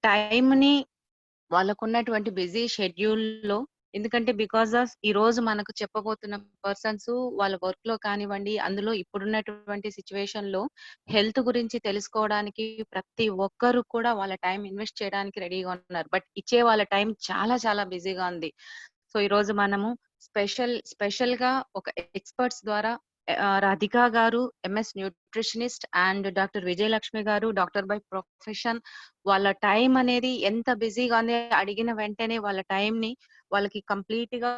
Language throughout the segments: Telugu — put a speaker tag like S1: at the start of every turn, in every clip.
S1: టైమ్‌ని వాళ్ళకున్నటువంటి బిజీ షెడ్యూల్‌లో ఎందుకంటే బికాజ్ ఆఫ్ ఈరోజు మనకు చెప్పబోతున్న పర్సన్స్ వాళ్ళ వర్క్‌లో కానివ్వండి, అందులో ఇప్పుడున్నటువంటి సిట్యుయేషన్‌లో హెల్త్ గురించి తెలుసుకోవడానికి ప్రతి ఒక్కరు కూడా వాళ్ళ టైం ఇన్వెస్ట్ చేయడానికి రెడీగా ఉన్నారు. బట్ ఇచ్చే వాళ్ళ టైం చాలా చాలా బిజీగా ఉంది. సో, ఈరోజు మనము స్పెషల్‌గా ఒక ఎక్స్‌పర్ట్స్ ద్వారా రాధికా గారు MS nutritionist and doctor Vijayalakshmi గారు డాక్టర్ బై ప్రొఫెషన్. వాళ్ళ టైం అనేది ఎంత బిజీగా ఉంది అడిగిన వెంటనే వాళ్ళ టైంని వాళ్ళకి కంప్లీట్‌గా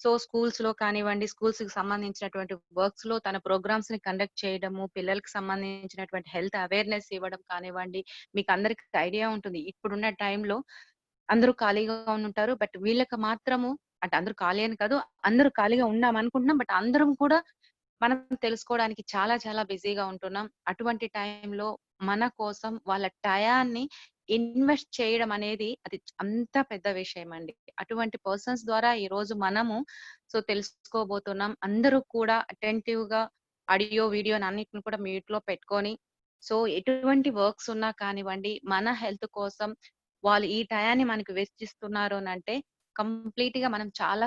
S1: సో, స్కూల్స్‌లో కానివ్వండి, స్కూల్స్‌కి సంబంధించినటువంటి వర్క్స్‌లో తన ప్రోగ్రామ్స్‌ని కండక్ట్ చేయడము, పిల్లలకి సంబంధించినటువంటి హెల్త్ అవేర్‌నెస్ ఇవ్వడం కానివ్వండి, మీకందరికి ఐడియా ఉంటుంది. ఇప్పుడున్న టైంలో అందరూ ఖాళీగా ఉండుంటారు. బట్ వీళ్ళకి మాత్రము అంటే అందరూ ఖాళీ అని కాదు. అందరూ ఖాళీగా ఉన్నాం అనుకుంటున్నాం. బట్ అందరం కూడా మనం తెలుసుకోవడానికి చాలా చాలా బిజీగా ఉంటున్నాం. అటువంటి టైంలో మన కోసం వాళ్ళ టయాన్ని ఇన్వెస్ట్ చేయడం అనేది అది అంత పెద్ద విషయమండి. అటువంటి పర్సన్స్ ద్వారా ఈరోజు మనము తెలుసుకోబోతున్నాం. అందరూ కూడా అటెంటివ్‌గా ఆడియో, వీడియోని అన్నిటిని కూడా మ్యూట్‌లో పెట్టుకొని ఎటువంటి వర్క్స్ ఉన్నా కానివ్వండి, మన హెల్త్ కోసం వాళ్ళు ఈ టయాన్ని మనకు వెచ్చిస్తున్నారు అనంటే కంప్లీట్‌గా మనం చాలా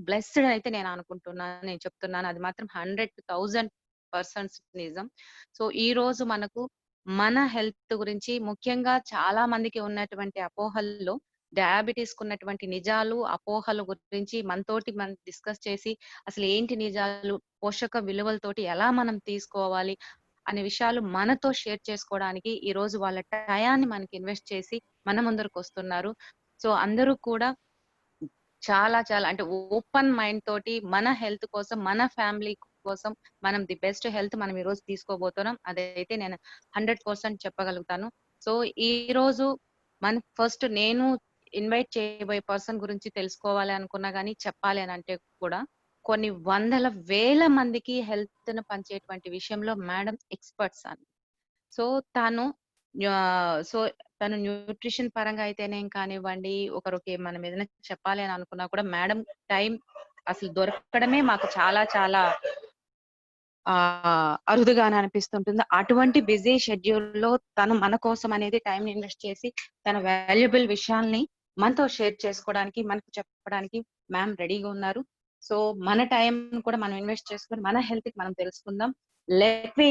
S1: బ్లెస్డ్ అయితే నేను అనుకుంటున్నాను. నేను చెప్తున్నాను. అది మాత్రం 100,000% నిజం. ఈరోజు మనకు మన హెల్త్ గురించి ముఖ్యంగా చాలా మందికి ఉన్నటువంటి అపోహల్లో డయాబెటిస్‌కున్నటువంటి నిజాలు, అపోహల గురించి మనతోటి మనం డిస్కస్ చేసి అసలు ఏంటి నిజాలు, పోషక విలువలతోటి ఎలా మనం తీసుకోవాలి అనే విషయాలు మనతో షేర్ చేసుకోవడానికి ఈరోజు వాళ్ళ టయాన్ని మనకి ఇన్వెస్ట్ చేసి మన ముందరకొస్తున్నారు. అందరూ కూడా చాలా చాలా అంటే ఓపెన్ మైండ్ తోటి మన హెల్త్ కోసం, మన ఫ్యామిలీ కోసం మనం ది బెస్ట్ హెల్త్ మనం ఈరోజు తీసుకోబోతున్నాం. అదైతే నేను 100% చెప్పగలుగుతాను. సో, ఈరోజు ఫస్ట్ నేను ఇన్వైట్ చేయబోయే పర్సన్ గురించి తెలుసుకోవాలి అనుకున్నా గాని, చెప్పాలి అనంటే కూడా కొన్ని వందల, వేల మందికి హెల్త్‌ని పంచేటువంటి విషయంలో మేడం ఎక్స్‌పర్ట్స్ అని. సో, తను ఆహ్, సో, తను న్యూట్రిషన్ పరంగా అయితేనేం కానివ్వండి, ఒకరికి మనం ఏదైనా చెప్పాలి అని అనుకున్నా కూడా మేడం టైం అసలు దొరకడమే మాకు చాలా చాలా అరుదుగానే అనిపిస్తుంటుంది. అటువంటి బిజీ షెడ్యూల్‌లో తను మన కోసం అనేది టైంని ఇన్వెస్ట్ చేసి, తన వాల్యుబుల్ విషయాల్ని మనతో షేర్ చేసుకోవడానికి, మనకు చెప్పడానికి మ్యామ్ రెడీగా ఉన్నారు. సో, మన టైం కూడా మనం ఇన్వెస్ట్ చేసుకొని, మన హెల్త్‌కి మనం తెలుసుకుందాం. Let me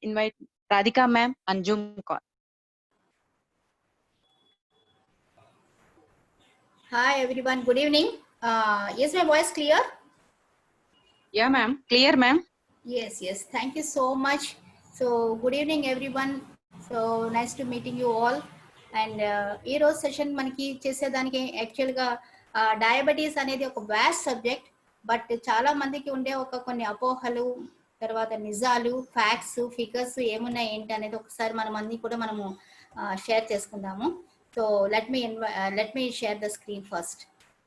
S1: invite Radhika ma'am on Zoom call.
S2: Hi everyone, good evening. Is my voice clear?
S1: Yeah ma'am, clear ma'am.
S2: Yes, thank you so much. So good evening everyone. So nice to meeting you all. And ఈ రోజు సెషన్ మనకి చేసేదానికి యాక్చువల్గా డయాబెటీస్ అనేది ఒక వ్యాస్ట్ సబ్జెక్ట్. బట్ చాలా మందికి ఉండే కొన్ని అపోహలు, తర్వాత నిజాలు, ఫ్యాక్ట్స్, ఫిగర్స్ ఏమున్నాయి ఏంటి అనేది ఒకసారి మనము షేర్ చేసుకుందాము. So let me share the screen first.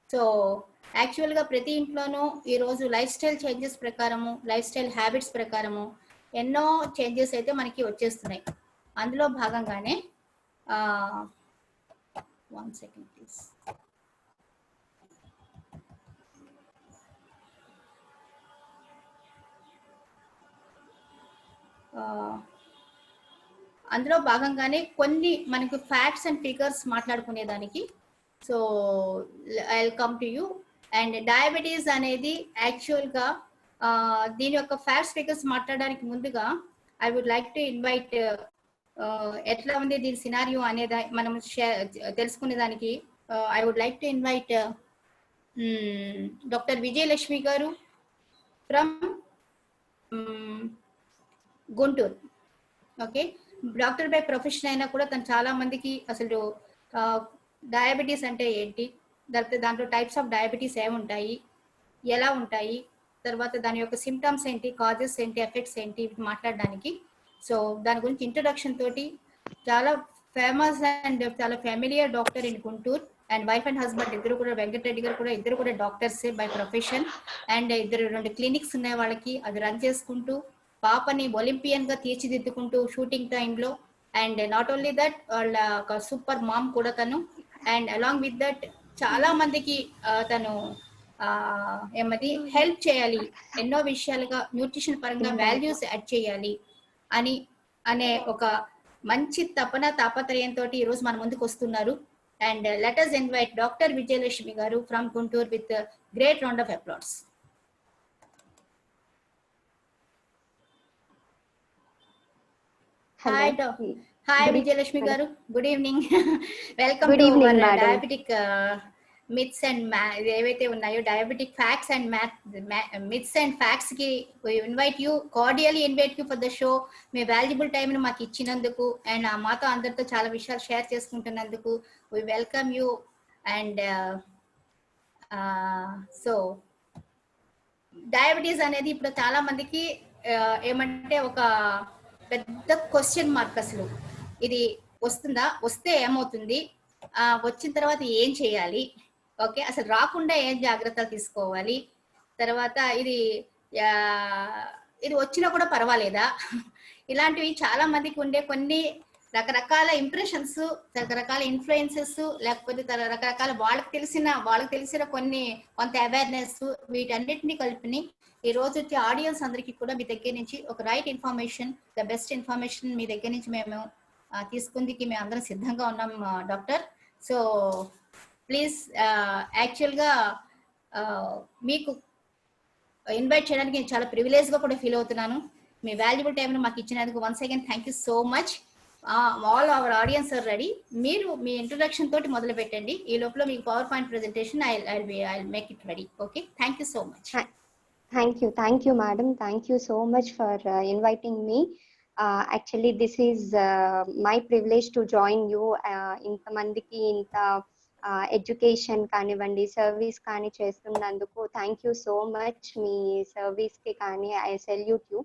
S2: So యాక్చువల్గా ప్రతి ఇంట్లోనూ ఈరోజు లైఫ్ స్టైల్ చేంజెస్ ప్రకారము, లైఫ్ స్టైల్ హ్యాబిట్స్ ప్రకారము ఎన్నో చేంజెస్ అయితే మనకి వచ్చేస్తున్నాయి. అందులో భాగంగానే 1 second ప్లీజ్. అందులో భాగంగానే కొన్ని మనకు ఫ్యాక్ట్స్ అండ్ ఫిగర్స్ మాట్లాడుకునేదానికి. So I will come to you. And diabetes అనేది యాక్చువల్గా దీని యొక్క ఫ్యాక్ట్స్ ఫిగర్స్ మాట్లాడడానికి ముందుగా I would like to invite ఎట్లా ఉంది దీని సినారియో అనేది మనం తెలుసుకునే దానికి I would like to invite doctor Vijayalakshmi garu from Guntur. Okay, doctor by profession అయినా కూడా తను చాలా మందికి అసలు డయాబెటీస్ అంటే ఏంటి, దాంట్లో టైప్స్ ఆఫ్ డయాబెటీస్ ఏముంటాయి, ఎలా ఉంటాయి, తర్వాత దాని యొక్క సిమ్టమ్స్ ఏంటి, కాజెస్ ఏంటి, ఎఫెక్ట్స్ ఏంటి మాట్లాడడానికి. సో దాని గురించి ఇంట్రొడక్షన్ తోటి చాలా ఫేమస్ అండ్ చాలా familiar doctor in Guntur. And wife and husband ఇద్దరు కూడా, వెంకటరెడ్డి గారు కూడా ఇద్దరు కూడా డాక్టర్సే బై ప్రొఫెషన్. అండ్ 2 క్లినిక్స్ ఉన్నాయి వాళ్ళకి. అది రన్ చేసుకుంటూ పాపని ఒలింపియన్ గా తీర్చిదిద్దుకుంటూ షూటింగ్ టైంలో. అండ్ నాట్ ఓన్లీ దట్ వాళ్ళ ఒక సూపర్ మామ్ కూడా తను. అండ్ అలాంగ్ విత్ దట్ చాలా మందికి తను ఏమది హెల్ప్ చేయాలి, ఎన్నో విషయాలుగా న్యూట్రిషన్ పరంగా వాల్యూస్ యాడ్ చేయాలి అనే ఒక మంచి తపన తాపత్రయంతో ఈరోజు మన ముందుకు వస్తున్నారు. And let us invite doctor Vijayalakshmi garu from Guntur with great round of applause. Hi Vijayalakshmi garu, good evening. Welcome to our diabetic myths and ఏవైతే ఉన్నాయో diabetic facts and myths and facts కి invite you, cordially invite you for the show. మీ వాల్యుబుల్ టైంని మాకు ఇచ్చినందుకు అండ్ మాతో అందరితో చాలా విషయాలు షేర్ చేసుకుంటున్నందుకు we welcome you. And so diabetes అనేది ఇప్పుడు చాలా మందికి ఏమంటే ఒక పెద్ద క్వశ్చన్ మార్క్. అసలు ఇది వస్తుందా, వస్తే ఏమవుతుంది, వచ్చిన తర్వాత ఏం చేయాలి, ఓకే, అసలు రాకుండా ఏం జాగ్రత్తలు తీసుకోవాలి, తర్వాత ఇది వచ్చినా కూడా పర్వాలేదా, ఇలాంటివి చాలా మందికి ఉండే కొన్ని రకరకాల ఇంప్రెషన్స్, రకరకాల ఇన్ఫ్లుయెన్సెస్, లేకపోతే రకరకాల వాళ్ళకి తెలిసిన కొంత అవేర్నెస్, వీటన్నిటిని కలిపి ఈ రోజు వచ్చే ఆడియన్స్ అందరికీ కూడా మీ దగ్గర నుంచి ఒక right information, the best information మీ దగ్గర నుంచి మేము తీసుకుందికి మేము అందరం సిద్ధంగా ఉన్నాం డాక్టర్. సో ప్లీజ్, యాక్చువల్గా మీకు ఇన్వైట్ చేయడానికి నేను చాలా ప్రివిలేజ్గా కూడా ఫీల్ అవుతున్నాను. మీ వాల్యుబుల్ టైంని మాకు ఇచ్చినందుకు once again thank you so much. All our audience are ready. మీరు మీ ఇంట్రొడక్షన్ తోటి మొదలు పెట్టండి. ఈ లోపల మీకు power point presentation I make it ready. Okay, thank you so much.
S3: Thank you madam, thank you so much for inviting me. Actually this is my privilege to join you. ఇంత మందికి ఇంత ఎడ్యుకేషన్ కానివ్వండి, సర్వీస్ కానీ చేస్తున్నందుకు థ్యాంక్ యూ సో మచ్. మీ సర్వీస్కి కానీ ఐ సెల్యూట్ యూ.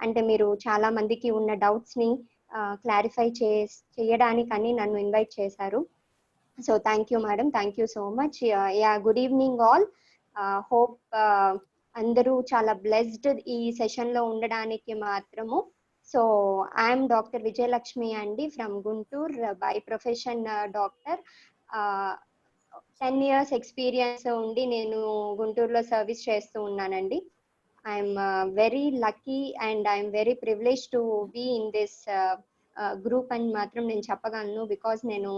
S3: అంటే మీరు చాలా మందికి ఉన్న డౌట్స్ని క్లారిఫై చేయడానికని నన్ను ఇన్వైట్ చేశారు. So thank you madam, thank you so much. Yeah, good evening all. Hope అందరూ చాలా బ్లెస్డ్ ఈ సెషన్లో ఉండడానికి మాత్రము. సో ఐఎమ్ డాక్టర్ విజయలక్ష్మి అండి, from Guntur, by profession doctor. 10 years experience ఉండి నేను గుంటూరులో సర్వీస్ చేస్తూ ఉన్నానండి. I'm very lucky and I'm very privilege to be in this group అని మాత్రం నేను చెప్పగలను. బికాజ్ నేను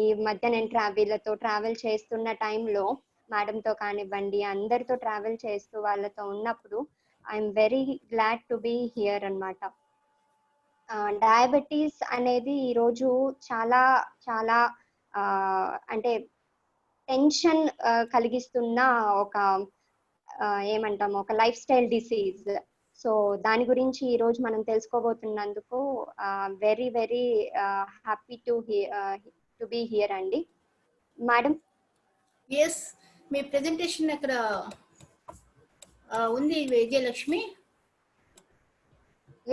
S3: ఈ మధ్య నేను వీళ్ళతో ట్రావెల్ చేస్తున్న టైంలో మేడంతో కానివ్వండి, అందరితో ట్రావెల్ చేస్తూ వాళ్ళతో ఉన్నప్పుడు I'm very glad to be here అన్నమాట. డయాబెటీస్ అనేది ఈరోజు చాలా చాలా అంటే టెన్షన్ కలిగిస్తున్న ఒక ఏమంటాము, ఒక లైఫ్ స్టైల్ డిసీజ్. సో దాని గురించి ఈరోజు మనం తెలుసుకోబోతున్నందుకు very very happy to be here అండి. మేడం,
S2: ఎస్, మీ ప్రెజెంటేషన్ అక్కడ ఉంది విజయలక్ష్మి.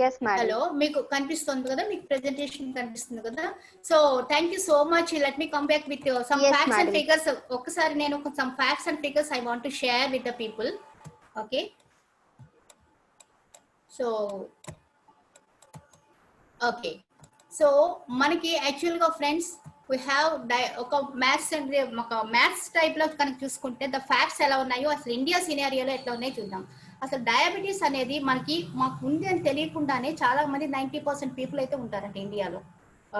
S3: yes madam.
S2: హలో, మీకు కనిపిస్తుంది కదా, మీకు ప్రెజెంటేషన్ కనిపిస్తుంది కదా. So thank you so much. Let me come back with some facts and figures. ఒక్కసారి నేను some facts and figures I want to share with the people. Okay, so okay, so మనకి యాక్చువల్గా ఫ్రెండ్స్ we have ఒక మ్యాథ్స్ టైప్ లో కనుక చూసుకుంటే ద ఫ్యాక్ట్స్ ఎలా ఉన్నాయో, అసలు ఇండియా సినారియోలో ఎట్లా ఉన్నాయో చూద్దాం. అసలు డయాబెటీస్ అనేది మాకు ఉంది అని తెలియకుండానే చాలా మంది 90% పీపుల్ అయితే ఉంటారంట ఇండియాలో.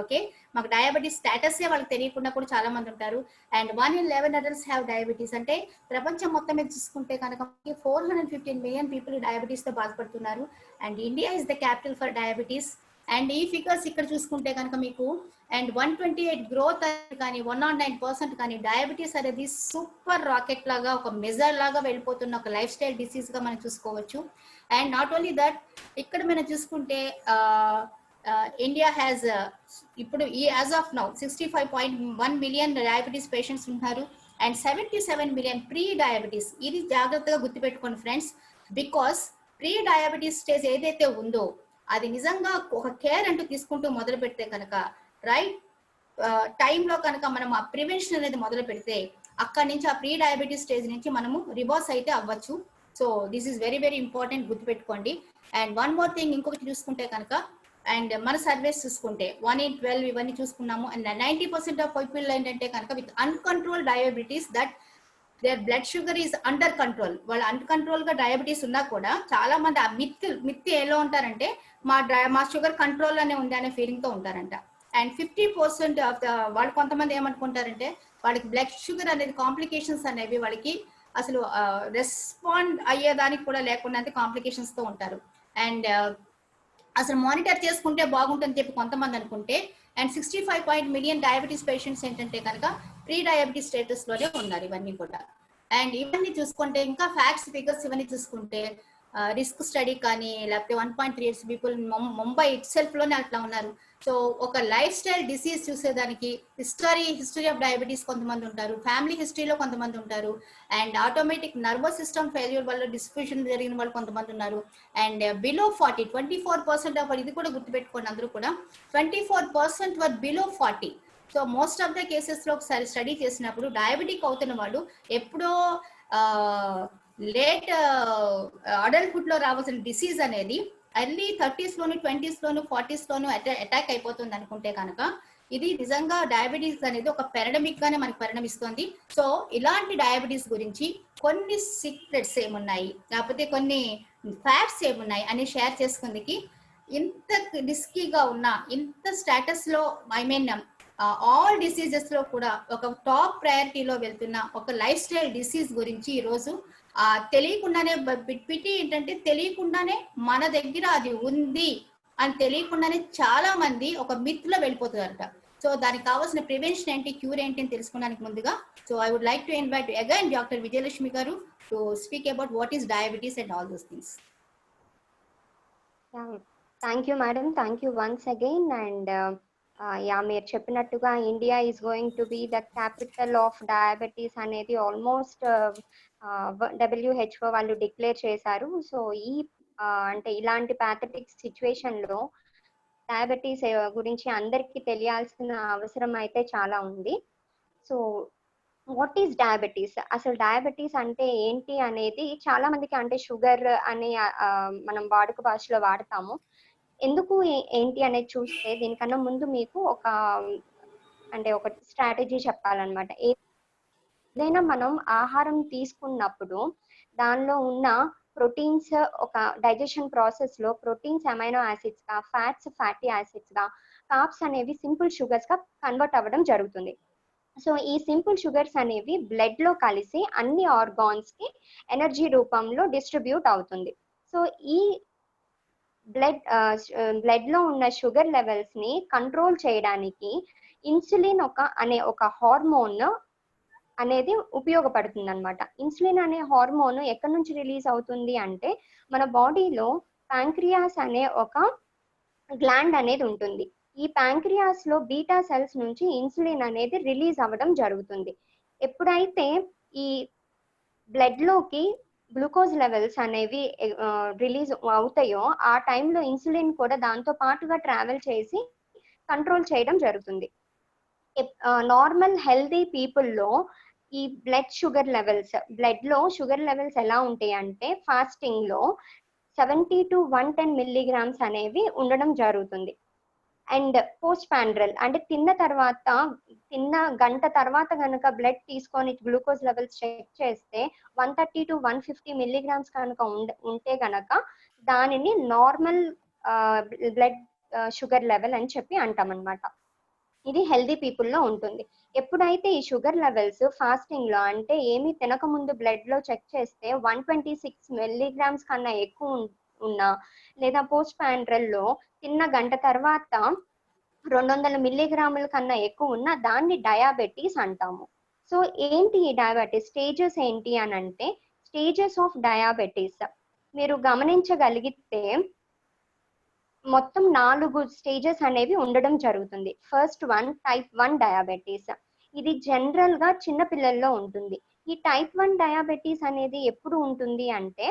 S2: ఓకే, మాకు డయాబెటీస్ స్టేటసే వాళ్ళకి తెలియకుండా కూడా చాలా మంది ఉంటారు. And 1 in 11 adults have diabetes. అంటే ప్రపంచం మొత్తం మీద చూసుకుంటే కనుక 415 million పీపుల్ డయాబెటీస్ తో బాధపడుతున్నారు. And India is the capital for diabetes. And ఈ ఫిగర్స్ ఇక్కడ చూసుకుంటే కనుక మీకు అండ్ 128 గ్రోత్ కానీ 109% కానీ డయాబెటీస్ అనేది సూపర్ రాకెట్ లాగా, ఒక మెజర్ లాగా వెళ్ళిపోతున్న ఒక లైఫ్ స్టైల్ డిసీజ్ గా మనం చూసుకోవచ్చు. అండ్ నాట్ ఓన్లీ దట్, ఇక్కడ మనం చూసుకుంటే ఇండియా హ్యాస్ ఇప్పుడు ఈ as of now 65.1 million diabetes patients ఉన్నారు. And 77 million pre diabetes. ఇది జాగ్రత్తగా గుర్తుపెట్టుకోండి friends, because pre diabetes stage ఏదైతే ఉందో అది నిజంగా ఒక కేర్ అంటూ తీసుకుంటూ మొదలు పెడితే కనుక రైట్ టైంలో కనుక మనం ఆ ప్రివెన్షన్ అనేది మొదలు పెడితే అక్కడి నుంచి ఆ ప్రీ డయాబెటీస్ స్టేజ్ నుంచి మనము రివర్స్ అయితే అవ్వచ్చు. So this is very very important, గుర్తుపెట్టుకోండి. అండ్ వన్ మోర్ థింగ్, ఇంకొకటి చూసుకుంటే కనుక అండ్ మన సర్వేస్ చూసుకుంటే 1 in 12 ఇవన్నీ చూసుకున్నాము. అండ్ 90% ఆఫ్ పీపుల్ ఏంటంటే కనుక with uncontrol diabetes that their blood sugar is under control. వాళ్ళు అండర్ కంట్రోల్ గా డయాబెటీస్ ఉన్నా కూడా చాలా మంది ఆ మిత్ ఎలా ఉంటారంటే మా షుగర్ కంట్రోల్ అనే ఉంది అనే ఫీలింగ్ తో ఉంటారంట. అండ్ 50% ఆఫ్ ద వాళ్ళు కొంతమంది ఏమనుకుంటారంటే వాళ్ళకి బ్లడ్ షుగర్ అనేది కాంప్లికేషన్స్ అనేవి వాళ్ళకి అసలు రెస్పాండ్ అయ్యేదానికి కూడా లేకుండా కాంప్లికేషన్స్ తో ఉంటారు. అండ్ అసలు మానిటర్ చేసుకుంటే బాగుంటుందని చెప్పి కొంతమంది అనుకుంటే, అండ్ 65 మిలియన్ డయాబెటీస్ పేషెంట్స్ ఏంటంటే కనుక ప్రీ డయాబెటీస్ స్టేటస్ లోనే ఉన్నారు ఇవన్నీ కూడా. అండ్ ఇవన్నీ చూసుకుంటే ఇంకా ఫ్యాక్ట్స్ ఫిగర్స్ ఇవన్నీ చూసుకుంటే రిస్క్ స్టడీ కానీ లేకపోతే 1.3 years people Mumbai it self లోనే అట్లా ఉన్నారు. సో ఒక లైఫ్ స్టైల్ డిసీజ్ చూసేదానికి హిస్టరీ ఆఫ్ డయాబెటీస్ కొంతమంది ఉంటారు, ఫ్యామిలీ హిస్టరీలో కొంతమంది ఉంటారు, and automatic nervous system failure వల్ల డిస్ఫ్యూషన్ జరిగిన వాళ్ళు కొంతమంది ఉన్నారు. అండ్ బిలో 40 24% ఆఫ్ ఇది కూడా గుర్తుపెట్టుకోండి అందరూ కూడా 24% were below 40. So most of the cases లో ఒకసారి స్టడీ చేసినప్పుడు డయాబెటిక్ అవుతున్న వాళ్ళు ఎప్పుడో లేట్ అడల్ట్హుడ్ లో రావాల్సిన డిసీజ్ అనేది ఎర్లీ 30s లోను 20s లోను 40s లోను అటాక్ అయిపోతుంది అనుకుంటే కనుక ఇది నిజంగా డయాబెటీస్ అనేది ఒక పెరడమిక్ గానే మనకు పరిణమిస్తుంది. సో ఇలాంటి డయాబెటీస్ గురించి కొన్ని సీక్రెట్స్ ఏమున్నాయి లేకపోతే కొన్ని ఫ్యాక్ట్స్ ఏమున్నాయి అని షేర్ చేసుకుందికి, ఇంత రిస్కీగా ఉన్న ఇంత స్టేటస్ లో ఆల్ డిసీజెస్ లో కూడా ఒక టాప్ ప్రయారిటీలో వెళ్తున్న ఒక లైఫ్ స్టైల్ డిసీజ్ గురించి ఈరోజు తెలియకుండానే పిటి ఏంటంటే తెలియకుండానే మన దగ్గర అది ఉంది అని తెలియకుండానే చాలా మంది ఒక మిత్ లో వెళ్ళిపోతారట. సో దానికి కావాల్సిన ప్రివెన్షన్ ఏంటి, క్యూర్ ఏంటి అని తెలుసుకోవడానికి ముందుగా so I would like to invite again doctor Vijayalakshmi garu to speak about what is diabetes and all those things.
S3: Thank you madam, thank you once again. And మీరు చెప్పినట్టుగా India is going to be the capital of diabetes అనేది ఆల్మోస్ట్ WHO వాళ్ళు డిక్లేర్ చేశారు. సో అంటే ఇలాంటి ప్యాథటిక్ సిచ్యువేషన్ లో డయాబెటీస్ గురించి అందరికీ తెలియాల్సిన అవసరం అయితే చాలా ఉంది. సో వాట్ ఈస్ డయాబెటీస్, అసలు డయాబెటీస్ అంటే ఏంటి అనేది చాలా మందికి, అంటే షుగర్ అనే మనం వాడుక భాషలో వాడతాము. ఎందుకు ఏంటి అనేది చూస్తే దీనికన్నా ముందు మీకు ఒక స్ట్రాటజీ చెప్పాలన్నమాట. ఏదైనా మనం ఆహారం తీసుకున్నప్పుడు దానిలో ఉన్న ప్రోటీన్స్ ఒక డైజెషన్ ప్రాసెస్ లో ప్రోటీన్స్ అమైనో యాసిడ్స్ గా, ఫ్యాట్స్ ఫ్యాటీ యాసిడ్స్ గా, కార్బ్స్ అనేవి సింపుల్ షుగర్స్ గా కన్వర్ట్ అవ్వడం జరుగుతుంది. సో ఈ సింపుల్ షుగర్స్ అనేవి బ్లడ్ లో కలిసి అన్ని ఆర్గాన్స్ కి ఎనర్జీ రూపంలో డిస్ట్రిబ్యూట్ అవుతుంది. సో ఈ బ్లడ్ లో ఉన్న షుగర్ లెవెల్స్ ని కంట్రోల్ చేయడానికి ఇన్సులిన్ అనే ఒక హార్మోన్ అనేది ఉపయోగపడుతుంది అనమాట. ఇన్సులిన్ అనే హార్మోన్ ఎక్కడి నుంచి రిలీజ్ అవుతుంది అంటే మన బాడీలో ప్యాంక్రియాస్ అనే ఒక గ్లాండ్ అనేది ఉంటుంది. ఈ ప్యాంక్రియాస్ లో బీటా సెల్స్ నుంచి ఇన్సులిన్ అనేది రిలీజ్ అవ్వడం జరుగుతుంది. ఎప్పుడైతే ఈ బ్లడ్ లోకి గ్లూకోజ్ లెవెల్స్ అనేవి రిలీజ్ అవుతాయో ఆ టైంలో ఇన్సులిన్ కూడా దాంతో పాటుగా ట్రావెల్ చేసి కంట్రోల్ చేయడం జరుగుతుంది. నార్మల్ హెల్దీ పీపుల్లో ఈ బ్లడ్ లో షుగర్ లెవెల్స్ ఎలా ఉంటాయి అంటే ఫాస్టింగ్ లో 70 to 110 milligrams అనేవి ఉండడం జరుగుతుంది. అండ్ పోస్ట్ పాండ్రల్ అంటే తిన్న గంట తర్వాత కనుక బ్లడ్ తీసుకొని గ్లూకోజ్ లెవెల్స్ చెక్ చేస్తే 130 to 150 milligrams కనుక ఉంటే గనక దానిని నార్మల్ బ్లడ్ షుగర్ లెవెల్ అని చెప్పి అంటాం అనమాట. ఇది హెల్దీ పీపుల్లో ఉంటుంది. ఎప్పుడైతే ఈ షుగర్ లెవెల్స్ ఫాస్టింగ్ లో అంటే ఏమీ తినక ముందు బ్లడ్ లో చెక్ చేస్తే 126 milligrams కన్నా ఎక్కువ ఉన్నా, లేదా పోస్ట్ పాండ్రల్ లో తిన్న గంట తర్వాత 200 milligrams కన్నా ఎక్కువ ఉన్నా దాన్ని డయాబెటీస్ అంటాము. సో ఏంటి ఈ డయాబెటీస్ స్టేజెస్ ఏంటి అని అంటే, స్టేజెస్ ఆఫ్ డయాబెటీస్ మీరు గమనించగలిగితే మొత్తం 4 స్టేజెస్ అనేవి ఉండడం జరుగుతుంది. First one type 1 diabetes. ఇది జనరల్ గా చిన్న పిల్లల్లో ఉంటుంది. ఈ టైప్ 1 డయాబెటీస్ అనేది ఎప్పుడు ఉంటుంది అంటే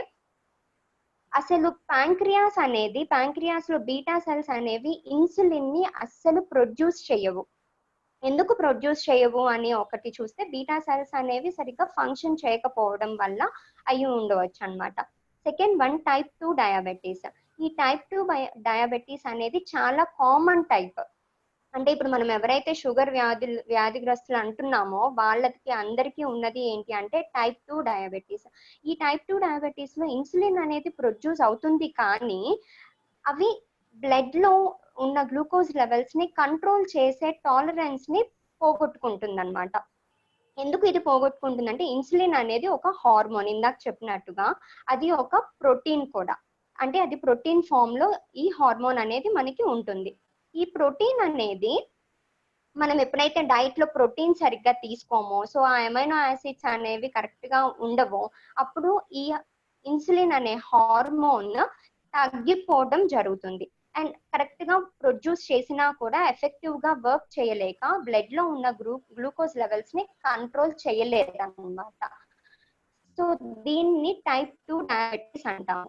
S3: అసలు ప్యాంక్రియాస్ లో బీటా సెల్స్ అనేవి ఇన్సులిన్ ని అస్సలు ప్రొడ్యూస్ చేయవు. ఎందుకు ప్రొడ్యూస్ చేయవు అని ఒకటి చూస్తే బీటా సెల్స్ అనేవి సరిగ్గా ఫంక్షన్ చేయకపోవడం వల్ల అయి ఉండవచ్చు అనమాట. Second one type 2 diabetes. ఈ టైప్ 2 డయాబెటీస్ అనేది చాలా కామన్ టైప్. అంటే ఇప్పుడు మనం ఎవరైతే షుగర్ వ్యాధిగ్రస్తులు అంటున్నామో వాళ్ళకి అందరికీ ఉన్నది ఏంటి అంటే టైప్ 2 డయాబెటీస్. ఈ టైప్ 2 డయాబెటీస్ లో ఇన్సులిన్ అనేది ప్రొడ్యూస్ అవుతుంది, కానీ అవి బ్లడ్ లో ఉన్న గ్లూకోజ్ లెవెల్స్ ని కంట్రోల్ చేసే టాలరెన్స్ ని పోగొట్టుకుంటుంది అనమాట. ఎందుకు ఇది పోగొట్టుకుంటుందంటే ఇన్సులిన్ అనేది ఒక హార్మోన్, ఇందాక చెప్పినట్టుగా అది ఒక ప్రోటీన్ కూడా. అంటే అది ప్రోటీన్ ఫామ్ లో ఈ హార్మోన్ అనేది మనకి ఉంటుంది. ఈ ప్రోటీన్ అనేది మనం ఎప్పుడైతే డైట్ లో ప్రోటీన్ సరిగ్గా తీసుకోమో, సో ఆ అమైనో యాసిడ్స్ అనేవి కరెక్ట్ గా ఉండవో, అప్పుడు ఈ ఇన్సులిన్ అనే హార్మోన్ తగ్గిపోవడం జరుగుతుంది. అండ్ కరెక్ట్ గా ప్రొడ్యూస్ చేసినా కూడా ఎఫెక్టివ్ గా వర్క్ చేయలేక బ్లడ్ లో ఉన్న గ్లూకోజ్ లెవెల్స్ ని కంట్రోల్ చేయలేదన్నమాట. సో దీన్ని టైప్ 2 డయాబెటీస్ అంటాము.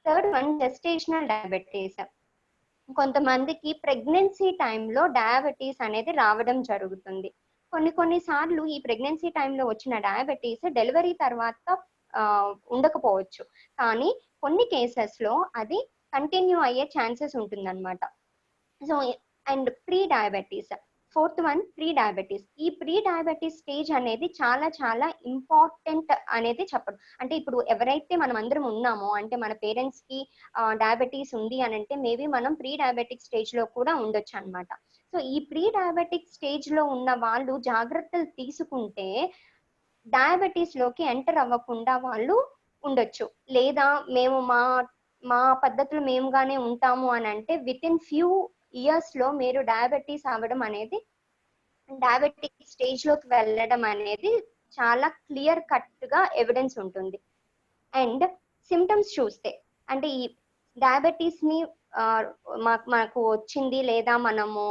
S3: Third one gestational diabetes. కొంతమందికి ప్రెగ్నెన్సీ టైంలో డయాబెటీస్ అనేది రావడం జరుగుతుంది. కొన్ని సార్లు ఈ ప్రెగ్నెన్సీ టైంలో వచ్చిన డయాబెటీస్ డెలివరీ తర్వాత ఉండకపోవచ్చు, కానీ కొన్ని కేసెస్ లో అది కంటిన్యూ అయ్యే ఛాన్సెస్ ఉంటుందన్నమాట. So and pre diabetes, fourth one pre diabetes. ఈ ప్రీ డయాబెటీస్ స్టేజ్ అనేది చాలా చాలా ఇంపార్టెంట్ అనేది చెప్పడం. అంటే ఇప్పుడు ఎవరైతే మనం అందరం ఉన్నామో, అంటే మన పేరెంట్స్ కి డయాబెటీస్ ఉంది అని అంటే మేబీ మనం ప్రీ డయాబెటిక్ స్టేజ్ లో కూడా ఉండొచ్చు అనమాట. సో ఈ ప్రీ డయాబెటిక్ స్టేజ్ లో ఉన్న వాళ్ళు జాగ్రత్తలు తీసుకుంటే డయాబెటీస్ లోకి ఎంటర్ అవ్వకుండా వాళ్ళు ఉండొచ్చు. లేదా మేము మా పద్ధతులు మేముగానే ఉంటాము అని అంటే విత్ ఇన్ ఫ్యూ ఇయర్స్ లో మీరు డయాబెటీస్ అవ్వడం అనేది, డయాబెటిక్ స్టేజ్ లోకి వెళ్ళడం అనేది చాలా క్లియర్ కట్ గా ఎవిడెన్స్ ఉంటుంది. అండ్ సిమ్టమ్స్ చూస్తే, అంటే ఈ డయాబెటీస్ ని మనకు వచ్చింది లేదా మనము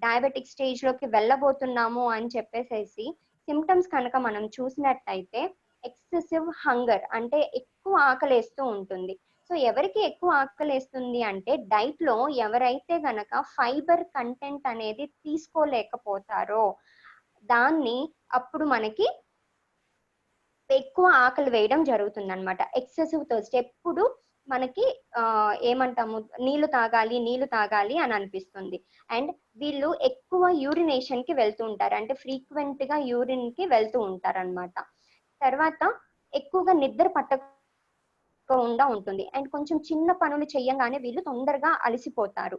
S3: డయాబెటిక్ స్టేజ్ లోకి వెళ్ళబోతున్నాము అని చెప్పేసేసి సిమ్టమ్స్ కనుక మనం చూసినట్టయితే ఎక్సెసివ్ హంగర్, అంటే ఎక్కువ ఆకలేస్తూ ఉంటుంది. సో ఎవరికి ఎక్కువ ఆకలేస్తుంది అంటే డైట్ లో ఎవరైతే గనక ఫైబర్ కంటెంట్ అనేది తీసుకోలేకపోతారో దాన్ని అప్పుడు మనకి ఎక్కువ ఆకలి వేయడం జరుగుతుంది అనమాట. ఎక్సెసివ్ థర్స్ట్, ఎప్పుడు మనకి ఏమంటాము నీళ్లు తాగాలి అని అనిపిస్తుంది. అండ్ వీళ్ళు ఎక్కువ యూరినేషన్ కి వెళ్తూ ఉంటారు, అంటే ఫ్రీక్వెంట్ గా యూరిన్ కి వెళ్తూ ఉంటారు అనమాట. తర్వాత ఎక్కువగా నిద్ర పట్టకుండా ఉంటుంది. అండ్ కొంచెం చిన్న పనులు చెయ్యగానే వీళ్ళు తొందరగా అలసిపోతారు.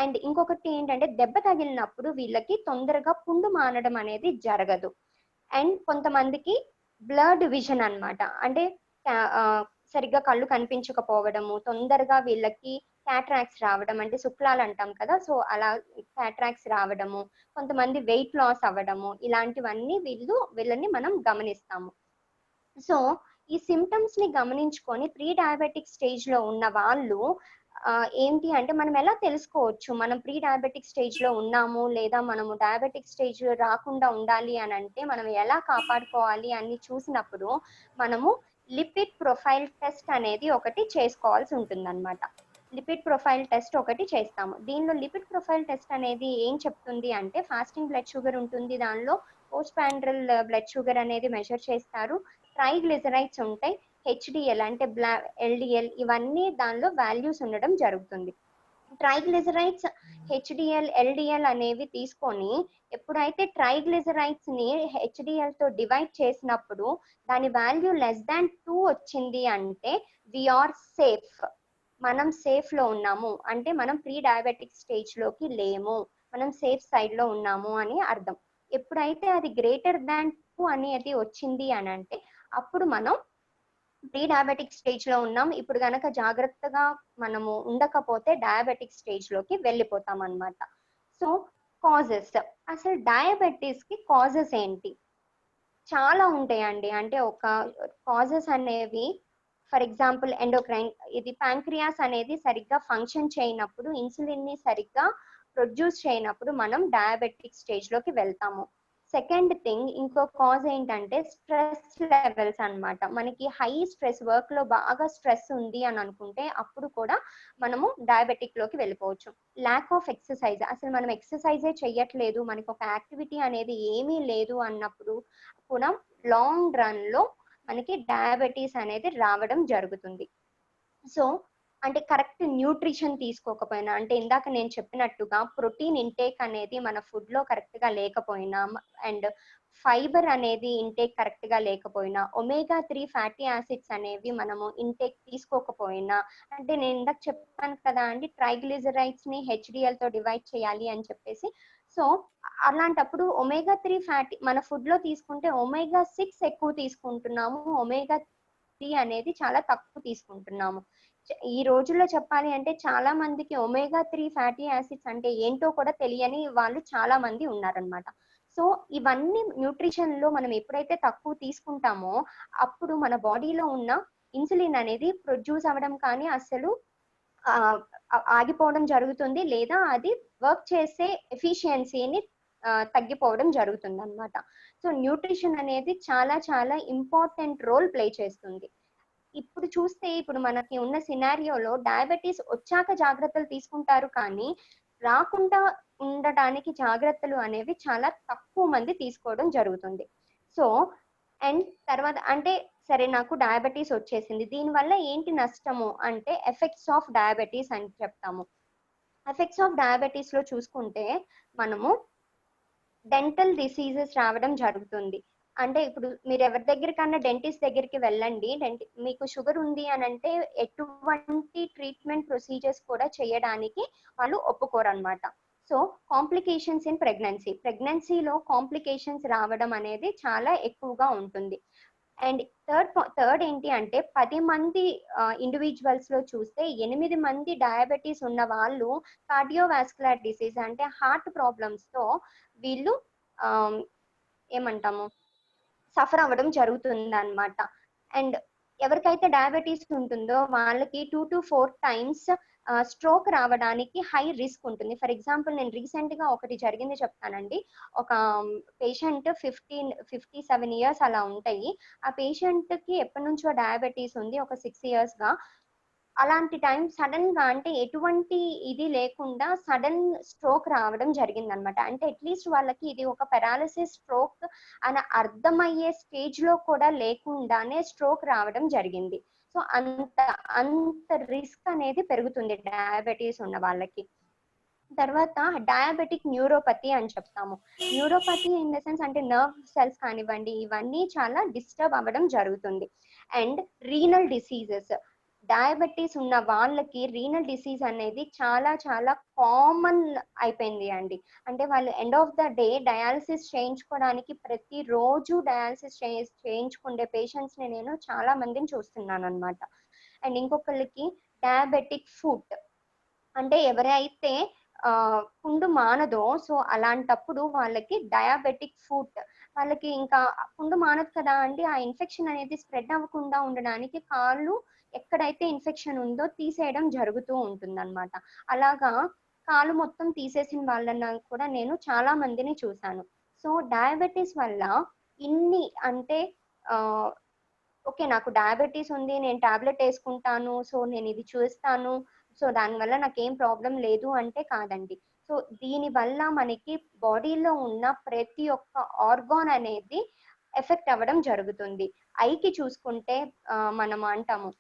S3: అండ్ ఇంకొకటి ఏంటంటే దెబ్బ తగిలినప్పుడు వీళ్ళకి తొందరగా పుండు మానడం అనేది జరగదు. అండ్ కొంతమందికి బ్లర్డ్ విజన్ అన్నమాట, అంటే సరిగ్గా కళ్ళు కనిపించకపోవడము, తొందరగా వీళ్ళకి క్యాట్రాక్స్ రావడం, అంటే శుక్లాలు అంటాం కదా, సో అలా క్యాట్రాక్స్ రావడము, కొంతమంది వెయిట్ లాస్ అవ్వడము, ఇలాంటివన్నీ వీళ్ళని మనం గమనిస్తాము. సో ఈ సిమ్టమ్స్ ని గమనించుకొని ప్రీ డయాబెటిక్ స్టేజ్ లో ఉన్న వాళ్ళు ఏంటి అంటే మనం ఎలా తెలుసుకోవచ్చు మనం ప్రీ డయాబెటిక్ స్టేజ్ లో ఉన్నాము లేదా మనము డయాబెటిక్ స్టేజ్ లో రాకుండా ఉండాలి అని అంటే మనం ఎలా కాపాడుకోవాలి అని చూసినప్పుడు మనము లిపిడ్ ప్రొఫైల్ టెస్ట్ అనేది ఒకటి చేసుకోవాల్సి ఉంటుందన్నమాట. లిపిడ్ ప్రొఫైల్ టెస్ట్ ఒకటి చేస్తాము. దీనిలో లిపిడ్ ప్రొఫైల్ టెస్ట్ అనేది ఏం చెప్తుంది అంటే ఫాస్టింగ్ బ్లడ్ షుగర్ ఉంటుంది, దానిలో పోస్ట్ పాండ్రల్ బ్లడ్ షుగర్ అనేది మెజర్ చేస్తారు, ట్రైగ్లిజరైడ్స్ ఉంటాయి, హెచ్డిఎల్ అంటే ఎల్డిఎల్, ఇవన్నీ దానిలో వాల్యూస్ ఉండడం జరుగుతుంది. ట్రైగ్లిజరైడ్స్, హెచ్డిఎల్, ఎల్డిఎల్ అనేవి తీసుకొని ఎప్పుడైతే ట్రైగ్లిజరైడ్స్ ని హెచ్డిఎల్ తో డివైడ్ చేసినప్పుడు దాని వాల్యూ లెస్ దాన్ 2 వచ్చింది అంటే వీఆర్ సేఫ్, మనం సేఫ్ లో ఉన్నాము, అంటే మనం ప్రీ డయాబెటిక్ స్టేజ్ లోకి లేము, మనం సేఫ్ సైడ్ లో ఉన్నాము అని అర్థం. ఎప్పుడైతే అది గ్రేటర్ దాన్ 2 అనేది వచ్చింది అని అంటే అప్పుడు మనం ప్రీ డయాబెటిక్ స్టేజ్ లో ఉన్నాం, ఇప్పుడు గనక జాగ్రత్తగా మనము ఉండకపోతే డయాబెటిక్ స్టేజ్ లోకి వెళ్ళిపోతాం అన్నమాట. సో కాజెస్, అసలు డయాబెటీస్ కి కాజెస్ ఏంటి? చాలా ఉంటాయండి. అంటే ఒక కాజెస్ అనేవి ఫర్ ఎగ్జాంపుల్ ఎండోక్రైన్, ఇది ప్యాంక్రియాస్ అనేది సరిగ్గా ఫంక్షన్ చేయనప్పుడు, ఇన్సులిన్ ని సరిగ్గా ప్రొడ్యూస్ చేయనప్పుడు మనం డయాబెటిక్ స్టేజ్ లోకి వెళ్తాము. సెకండ్ థింగ్, ఇంకో కాజ్ ఏంటంటే స్ట్రెస్ లెవెల్స్ అన్నమాట. మనకి హై స్ట్రెస్, వర్క్ లో బాగా స్ట్రెస్ ఉంది అని అనుకుంటే అప్పుడు కూడా మనము డయాబెటిక్ లోకి వెళ్ళిపోవచ్చు. ల్యాక్ ఆఫ్ ఎక్సర్సైజ్, అసలు మనం ఎక్సర్సైజే చెయ్యట్లేదు, మనకి ఒక యాక్టివిటీ అనేది ఏమీ లేదు అన్నప్పుడు కూడా లాంగ్ రన్ లో మనకి డయాబెటీస్ అనేది రావడం జరుగుతుంది. సో అంటే కరెక్ట్ న్యూట్రిషన్ తీసుకోకపోయినా, అంటే ఇందాక నేను చెప్పినట్టుగా ప్రోటీన్ ఇంటేక్ అనేది మన ఫుడ్ లో కరెక్ట్ గా లేకపోయినా, అండ్ ఫైబర్ అనేది ఇంటేక్ కరెక్ట్ గా లేకపోయినా, ఒమేగా 3 ఫ్యాటీ యాసిడ్స్ అనేవి మనము ఇంటేక్ తీసుకోకపోయినా, అంటే నేను ఇందాక చెప్పాను కదా అండి, ట్రైగ్లిజరైడ్స్ ని HDL తో డివైడ్ చేయాలి అని చెప్పేసి. సో అలాంటప్పుడు ఒమేగా 3 ఫ్యాటీ మన ఫుడ్ లో తీసుకుంటే ఒమేగా 6 ఎక్కువ తీసుకుంటున్నాము, ఒమేగా 3 అనేది చాలా తక్కువ తీసుకుంటున్నాము. ఈ రోజుల్లో చెప్పాలి అంటే చాలా మందికి ఒమేగా 3 ఫ్యాటీ యాసిడ్స్ అంటే ఏంటో కూడా తెలియని వాళ్ళు చాలా మంది ఉన్నారనమాట. సో ఇవన్నీ న్యూట్రిషన్ లో మనం ఎప్పుడైతే తక్కువ తీసుకుంటామో అప్పుడు మన బాడీలో ఉన్న ఇన్సులిన్ అనేది ప్రొడ్యూస్ అవ్వడం కానీ అసలు ఆగిపోవడం జరుగుతుంది, లేదా అది వర్క్ చేసే ఎఫిషియన్సీని తగ్గిపోవడం జరుగుతుంది అనమాట. సో న్యూట్రిషన్ అనేది చాలా చాలా ఇంపార్టెంట్ రోల్ ప్లే చేస్తుంది. ఇప్పుడు చూస్తే ఇప్పుడు మనకి ఉన్న సినారియోలో డయాబెటీస్ వచ్చాక జాగ్రత్తలు తీసుకుంటారు, కానీ రాకుండా ఉండటానికి జాగ్రత్తలు అనేవి చాలా తక్కువ మంది తీసుకోవడం జరుగుతుంది. సో అండ్ తర్వాత అంటే సరే నాకు డయాబెటీస్ వచ్చేసింది, దీనివల్ల ఏంటి నష్టము అంటే ఎఫెక్ట్స్ ఆఫ్ డయాబెటీస్ అని చెప్తాము. ఎఫెక్ట్స్ ఆఫ్ డయాబెటీస్ లో చూసుకుంటే మనము డెంటల్ డిసీజెస్ రావడం జరుగుతుంది. అంటే ఇప్పుడు మీరు ఎవరి దగ్గరికన్నా డెంటిస్ట్ దగ్గరికి వెళ్ళండి, మీకు షుగర్ ఉంది అని అంటే ఎటువంటి ట్రీట్మెంట్ ప్రొసీజర్స్ కూడా చేయడానికి వాళ్ళు ఒప్పుకోరు అనమాట. సో కాంప్లికేషన్స్ ఇన్ ప్రెగ్నెన్సీలో కాంప్లికేషన్స్ రావడం అనేది చాలా ఎక్కువగా ఉంటుంది. అండ్ థర్డ్ ఏంటి అంటే 10 మంది ఇండివిజువల్స్ లో చూస్తే 8 మంది డయాబెటీస్ ఉన్న వాళ్ళు కార్డియోవాస్కులర్ డిసీజ్ అంటే హార్ట్ ప్రాబ్లమ్స్ తో వీళ్ళు ఏమంటాము సఫర్ అవ్వడం జరుగుతుంది అనమాట. అండ్ ఎవరికైతే డయాబెటీస్ ఉంటుందో వాళ్ళకి 2 to 4 times స్ట్రోక్ రావడానికి హై రిస్క్ ఉంటుంది. ఫర్ ఎగ్జాంపుల్ నేను రీసెంట్ గా ఒకటి జరిగింది చెప్తానండి. ఒక పేషెంట్ 57 years అలా ఉంటాయి. ఆ పేషెంట్ కి ఎప్పటి నుంచో డయాబెటీస్ ఉంది, ఒక 6 years గా. అలాంటి టైం సడన్ గా అంటే ఎటువంటి ఇది లేకుండా సడన్ స్ట్రోక్ రావడం జరిగింది అనమాట. అంటే అట్లీస్ట్ వాళ్ళకి ఇది ఒక పెరాలిసిస్ స్ట్రోక్ అని అర్థమయ్యే స్టేజ్ లో కూడా లేకుండానే స్ట్రోక్ రావడం జరిగింది. సో అంత రిస్క్ అనేది పెరుగుతుంది డయాబెటీస్ ఉన్న వాళ్ళకి. తర్వాత డయాబెటిక్ న్యూరోపతి అని చెప్తాము. న్యూరోపతి ఇన్ ద సెన్స్ అంటే నర్వ్ సెల్స్ కానివ్వండి, ఇవన్నీ చాలా డిస్టర్బ్ అవ్వడం జరుగుతుంది. అండ్ రీనల్ డిసీజెస్, డయాబెటీస్ ఉన్న వాళ్ళకి రీనల్ డిసీజ్ అనేది చాలా చాలా కామన్ అయిపోయింది అండి. అంటే వాళ్ళు end of the day dialysis చేయించుకోవడానికి ప్రతిరోజు డయాలసిస్ చేయించుకునే పేషెంట్స్ ని నేను చాలా మందిని చూస్తున్నాను అనమాట. అండ్ ఇంకొకరికి డయాబెటిక్ ఫుట్, అంటే ఎవరైతే పుండు మానదో సో అలాంటప్పుడు వాళ్ళకి డయాబెటిక్ ఫుట్, వాళ్ళకి ఇంకా పుండు మానదు కదా అండి, ఆ ఇన్ఫెక్షన్ అనేది స్ప్రెడ్ అవ్వకుండా ఉండడానికి కాళ్ళు ఎక్కడైతే ఇన్ఫెక్షన్ ఉందో తీసేయడం జరుగుతూ ఉంటుందన్నమాట. అలాగా కాలు మొత్తం తీసేసిన వాళ్ళని కూడా నేను చాలా మందిని చూశాను. సో డయాబెటీస్ వల్ల ఇన్ని అంటే ఓకే నాకు డయాబెటీస్ ఉంది, నేను టాబ్లెట్ వేసుకుంటాను, సో నేను ఇది చూస్తాను, సో దానివల్ల నాకేం ప్రాబ్లం లేదు అంటే కాదండి. సో దీనివల్ల మనకి బాడీలో ఉన్న ప్రతి ఒక్క ఆర్గాన్ అనేది ఎఫెక్ట్ అవ్వడం జరుగుతుంది. ఐకి చూసుకుంటే మనం అంటాము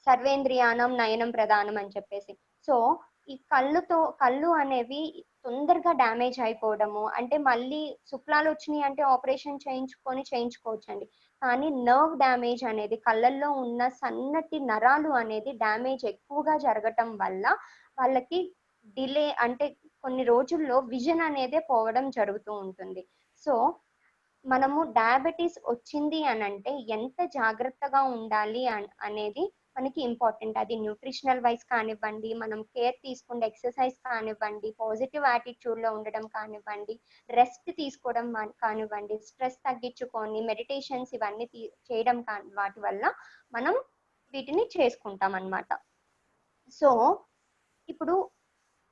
S3: సర్వేంద్రియానం నయనం ప్రధానం అని చెప్పేసి. సో ఈ కళ్ళు అనేవి తొందరగా డ్యామేజ్ అయిపోవడము, అంటే మళ్ళీ శుక్లాలు వచ్చినాయి అంటే ఆపరేషన్ చేయించుకోవచ్చు అండి, కానీ నర్వ్ డ్యామేజ్ అనేది కళ్ళల్లో ఉన్న సన్నటి నరాలు అనేది డ్యామేజ్ ఎక్కువగా జరగటం వల్ల వాళ్ళకి డిలే అంటే కొన్ని రోజుల్లో విజన్ అనేది పోవడం జరుగుతూ ఉంటుంది. సో మనము డయాబెటీస్ వచ్చింది అని అంటే ఎంత జాగ్రత్తగా ఉండాలి అనేది మనకి ఇంపార్టెంట్. అది న్యూట్రిషనల్ వైజ్ కానివ్వండి, మనం కేర్ తీసుకుంటే ఎక్సర్సైజ్ కానివ్వండి, పాజిటివ్ యాటిట్యూడ్ లో ఉండడం కానివ్వండి, రెస్ట్ తీసుకోవడం కానివ్వండి, స్ట్రెస్ తగ్గించుకొని మెడిటేషన్స్ ఇవన్నీ చేయడం వాటి వల్ల మనం వీటిని చేసుకుంటాం అన్నమాట. సో ఇప్పుడు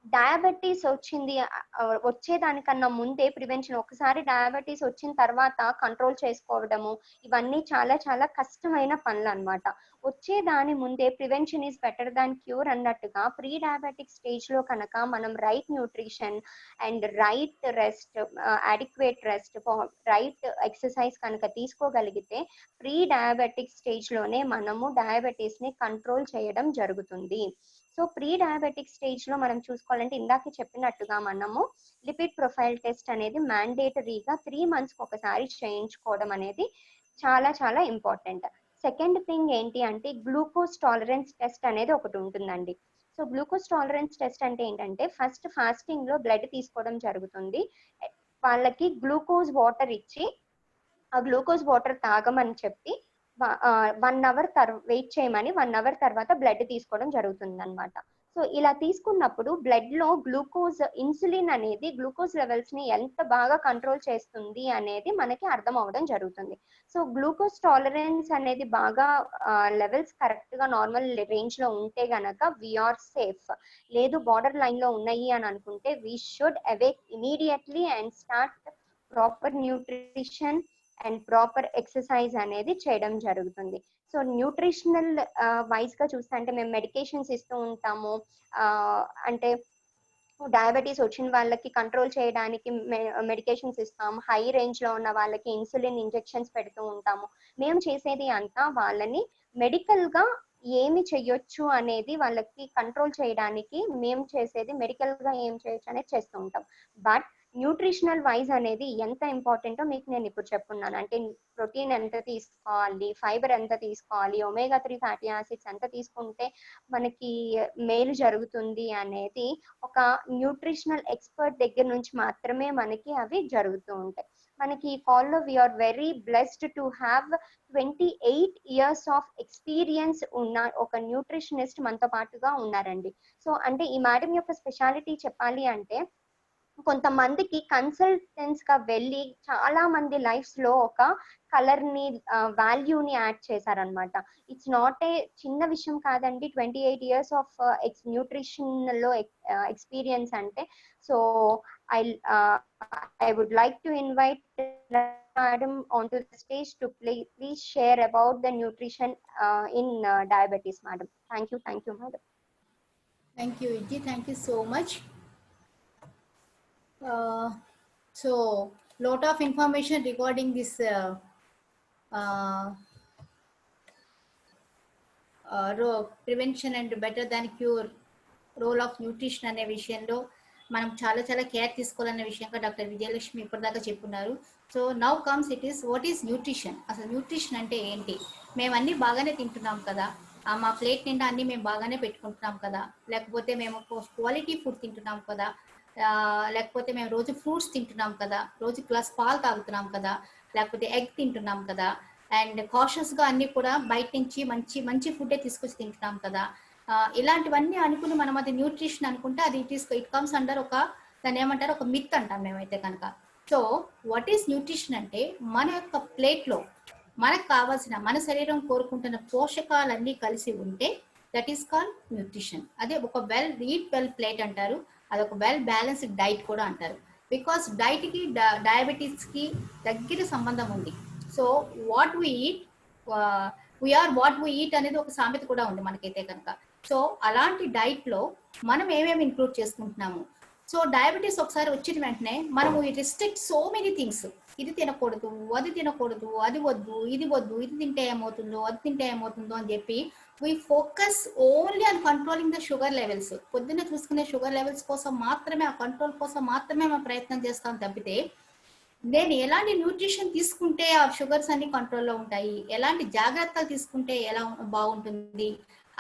S3: డయాబెటీస్ వచ్చింది వచ్చేదానికన్నా ముందే ప్రివెన్షన్, ఒకసారి డయాబెటీస్ వచ్చిన తర్వాత కంట్రోల్ చేసుకోవడము, ఇవన్నీ చాలా చాలా కష్టమైన పనులు అనమాట. వచ్చేదాని ముందే prevention is better than cure అన్నట్టుగా ప్రీ డయాబెటిక్ స్టేజ్ లో కనుక మనం right nutrition and right rest, adequate rest, right exercise కనుక తీసుకోగలిగితే ప్రీ డయాబెటిక్ స్టేజ్ లోనే మనము డయాబెటీస్ ని కంట్రోల్ చేయడం జరుగుతుంది. సో ప్రీ డయాబెటిక్ స్టేజ్ లో మనం చూసుకోవాలంటే ఇందాక చెప్పినట్టుగా మనము లిపిడ్ ప్రొఫైల్ టెస్ట్ అనేది మ్యాండేటరీగా 3 months ఒకసారి చేయించుకోవడం అనేది చాలా చాలా ఇంపార్టెంట్. సెకండ్ థింగ్ ఏంటి అంటే గ్లూకోజ్ టాలరెన్స్ టెస్ట్ అనేది ఒకటి ఉంటుందండి. సో గ్లూకోజ్ టాలరెన్స్ టెస్ట్ అంటే ఏంటంటే ఫస్ట్ ఫాస్టింగ్ లో బ్లడ్ తీసుకోవడం జరుగుతుంది. వాళ్ళకి గ్లూకోజ్ వాటర్ ఇచ్చి ఆ గ్లూకోజ్ వాటర్ తాగమని చెప్పి 1 hour వెయిట్ చేయమని 1 hour తర్వాత బ్లడ్ తీసుకోవడం జరుగుతుంది అనమాట. సో ఇలా తీసుకున్నప్పుడు బ్లడ్ లో గ్లూకోజ్, ఇన్సులిన్ అనేది గ్లూకోజ్ లెవెల్స్ ని ఎంత బాగా కంట్రోల్ చేస్తుంది అనేది మనకి అర్థం అవ్వడం జరుగుతుంది. సో గ్లూకోజ్ టాలరెన్స్ అనేది బాగా లెవెల్స్ కరెక్ట్ గా నార్మల్ రేంజ్ లో ఉంటే గనక వీఆర్ సేఫ్. లేదు బార్డర్ లైన్ లో ఉన్నాయి అని అనుకుంటే we should awake immediately and start proper nutrition and proper exercise అనేది చేయడం జరుగుతుంది. సో న్యూట్రిషనల్ వైజ్ గా చూస్తే అంటే మేము మెడికేషన్స్ ఇస్తూ ఉంటాము. అంటే డయాబెటీస్ వచ్చిన వాళ్ళకి కంట్రోల్ చేయడానికి మెడికేషన్స్ ఇస్తాము. హై రేంజ్ లో ఉన్న వాళ్ళకి ఇన్సులిన్ ఇంజెక్షన్స్ పెడుతూ ఉంటాము. మేము చేసేది అంతా వాళ్ళని మెడికల్ గా ఏమి చెయ్యొచ్చు అనేది వాళ్ళకి కంట్రోల్ చేయడానికి మేము చేసేది మెడికల్ గా ఏం చేయొచ్చు అనేది చేస్తూ ఉంటాం. బట్ న్యూట్రిషనల్ వైజ్ అనేది ఎంత ఇంపార్టెంటో మీకు నేను ఇప్పుడు చెప్పున్నాను. అంటే ప్రోటీన్ ఎంత తీసుకోవాలి, ఫైబర్ ఎంత తీసుకోవాలి, ఒమేగా 3 ఫ్యాటీ యాసిడ్స్ ఎంత తీసుకుంటే మనకి మేలు జరుగుతుంది అనేది ఒక న్యూట్రిషనల్ ఎక్స్పర్ట్ దగ్గర నుంచి మాత్రమే మనకి అవి జరుగుతూ ఉంటాయి. మనకి ఈ కాల్లో we're very blessed to have 28 years of experience ఉన్న ఒక న్యూట్రిషనిస్ట్ మనతో పాటుగా ఉన్నారండి. సో అంటే ఈ మేడం యొక్క స్పెషాలిటీ చెప్పాలి అంటే కొంతమందికి కన్సల్టెంట్స్ గా వెళ్ళి చాలా మంది లైఫ్స్ లో ఒక కలర్ ని వాల్యూని యాడ్ చేశారనమాట. ఇట్స్ నాట్ ఏ చిన్న విషయం కాదండి 28 years ఆఫ్ న్యూట్రిషన్ లో ఎక్స్పీరియన్స్ అంటే. So I would like to invite Madam onto the stage to please share about the nutrition in diabetes, Madam. Thank you, Madam.
S2: Thank you, Vijay. Thank you so much. So lot of information regarding this prevention and better than cure role of nutrition అనే విషయంలో మనం చాలా చాలా కేర్ తీసుకోవాలనే విషయంగా డాక్టర్ విజయలక్ష్మి ఇప్పటిదాకా చెప్పున్నారు. So now comes it is what is nutrition. అసలు న్యూట్రిషన్ అంటే ఏంటి? మేము అన్నీ బాగానే తింటున్నాం కదా, మా ప్లేట్ నిండా అన్నీ మేము బాగానే పెట్టుకుంటున్నాం కదా, లేకపోతే మేము క్వాలిటీ ఫుడ్ తింటున్నాం కదా, లేకపోతే మేము రోజు ఫ్రూట్స్ తింటున్నాం కదా, రోజు గ్లాస్ పాలు తాగుతున్నాం కదా, లేకపోతే ఎగ్ తింటున్నాం కదా, అండ్ కాషియస్గా అన్నీ కూడా బయట నుంచి మంచి మంచి ఫుడ్డే తీసుకొచ్చి తింటున్నాం కదా, ఇలాంటివన్నీ అనుకుని మనం అది న్యూట్రిషన్ అనుకుంటే అది ఇట్ కమ్స్ అండర్ ఒక దాన్ని ఏమంటారు ఒక మిత్ అంటాం మేమైతే కనుక. సో వాట్ ఈస్ న్యూట్రిషన్ అంటే మన యొక్క ప్లేట్లో మనకు కావాల్సిన మన శరీరం కోరుకుంటున్న పోషకాలన్నీ కలిసి ఉంటే దట్ ఈస్ కాల్డ్ న్యూట్రిషన్. అదే ఒక వెల్ ప్లేట్ అంటారు, అదొక వెల్ బ్యాలెన్స్డ్ డైట్ కూడా అంటారు. బికాస్ డైట్కి డయాబెటీస్కి దగ్గర సంబంధం ఉంది. So what we eat we're what we eat అనేది ఒక సామెత కూడా ఉంది మనకైతే కనుక. సో అలాంటి డైట్లో మనం ఏమేమి ఇంక్లూడ్ చేసుకుంటున్నాము. సో డయాబెటీస్ ఒకసారి వచ్చిన వెంటనే మనము రిస్ట్రిక్ట్ సో మెనీ థింగ్స్. ఇది తినకూడదు, అది తినకూడదు, అది వద్దు, ఇది వద్దు, ఇది తింటే ఏమవుతుందో, అది తింటే ఏమవుతుందో అని చెప్పి we focus only on controlling the sugar levels. పొద్దున్న చూసుకునే షుగర్ లెవెల్స్ కోసం మాత్రమే, ఆ కంట్రోల్ కోసం మాత్రమే మనం ప్రయత్నం చేస్తాం తప్పితే నేను ఎలాంటి న్యూట్రిషన్ తీసుకుంటే ఆ షుగర్స్ అన్ని కంట్రోల్లో ఉంటాయి, ఎలాంటి జాగ్రత్తలు తీసుకుంటే ఎలా బాగుంటుంది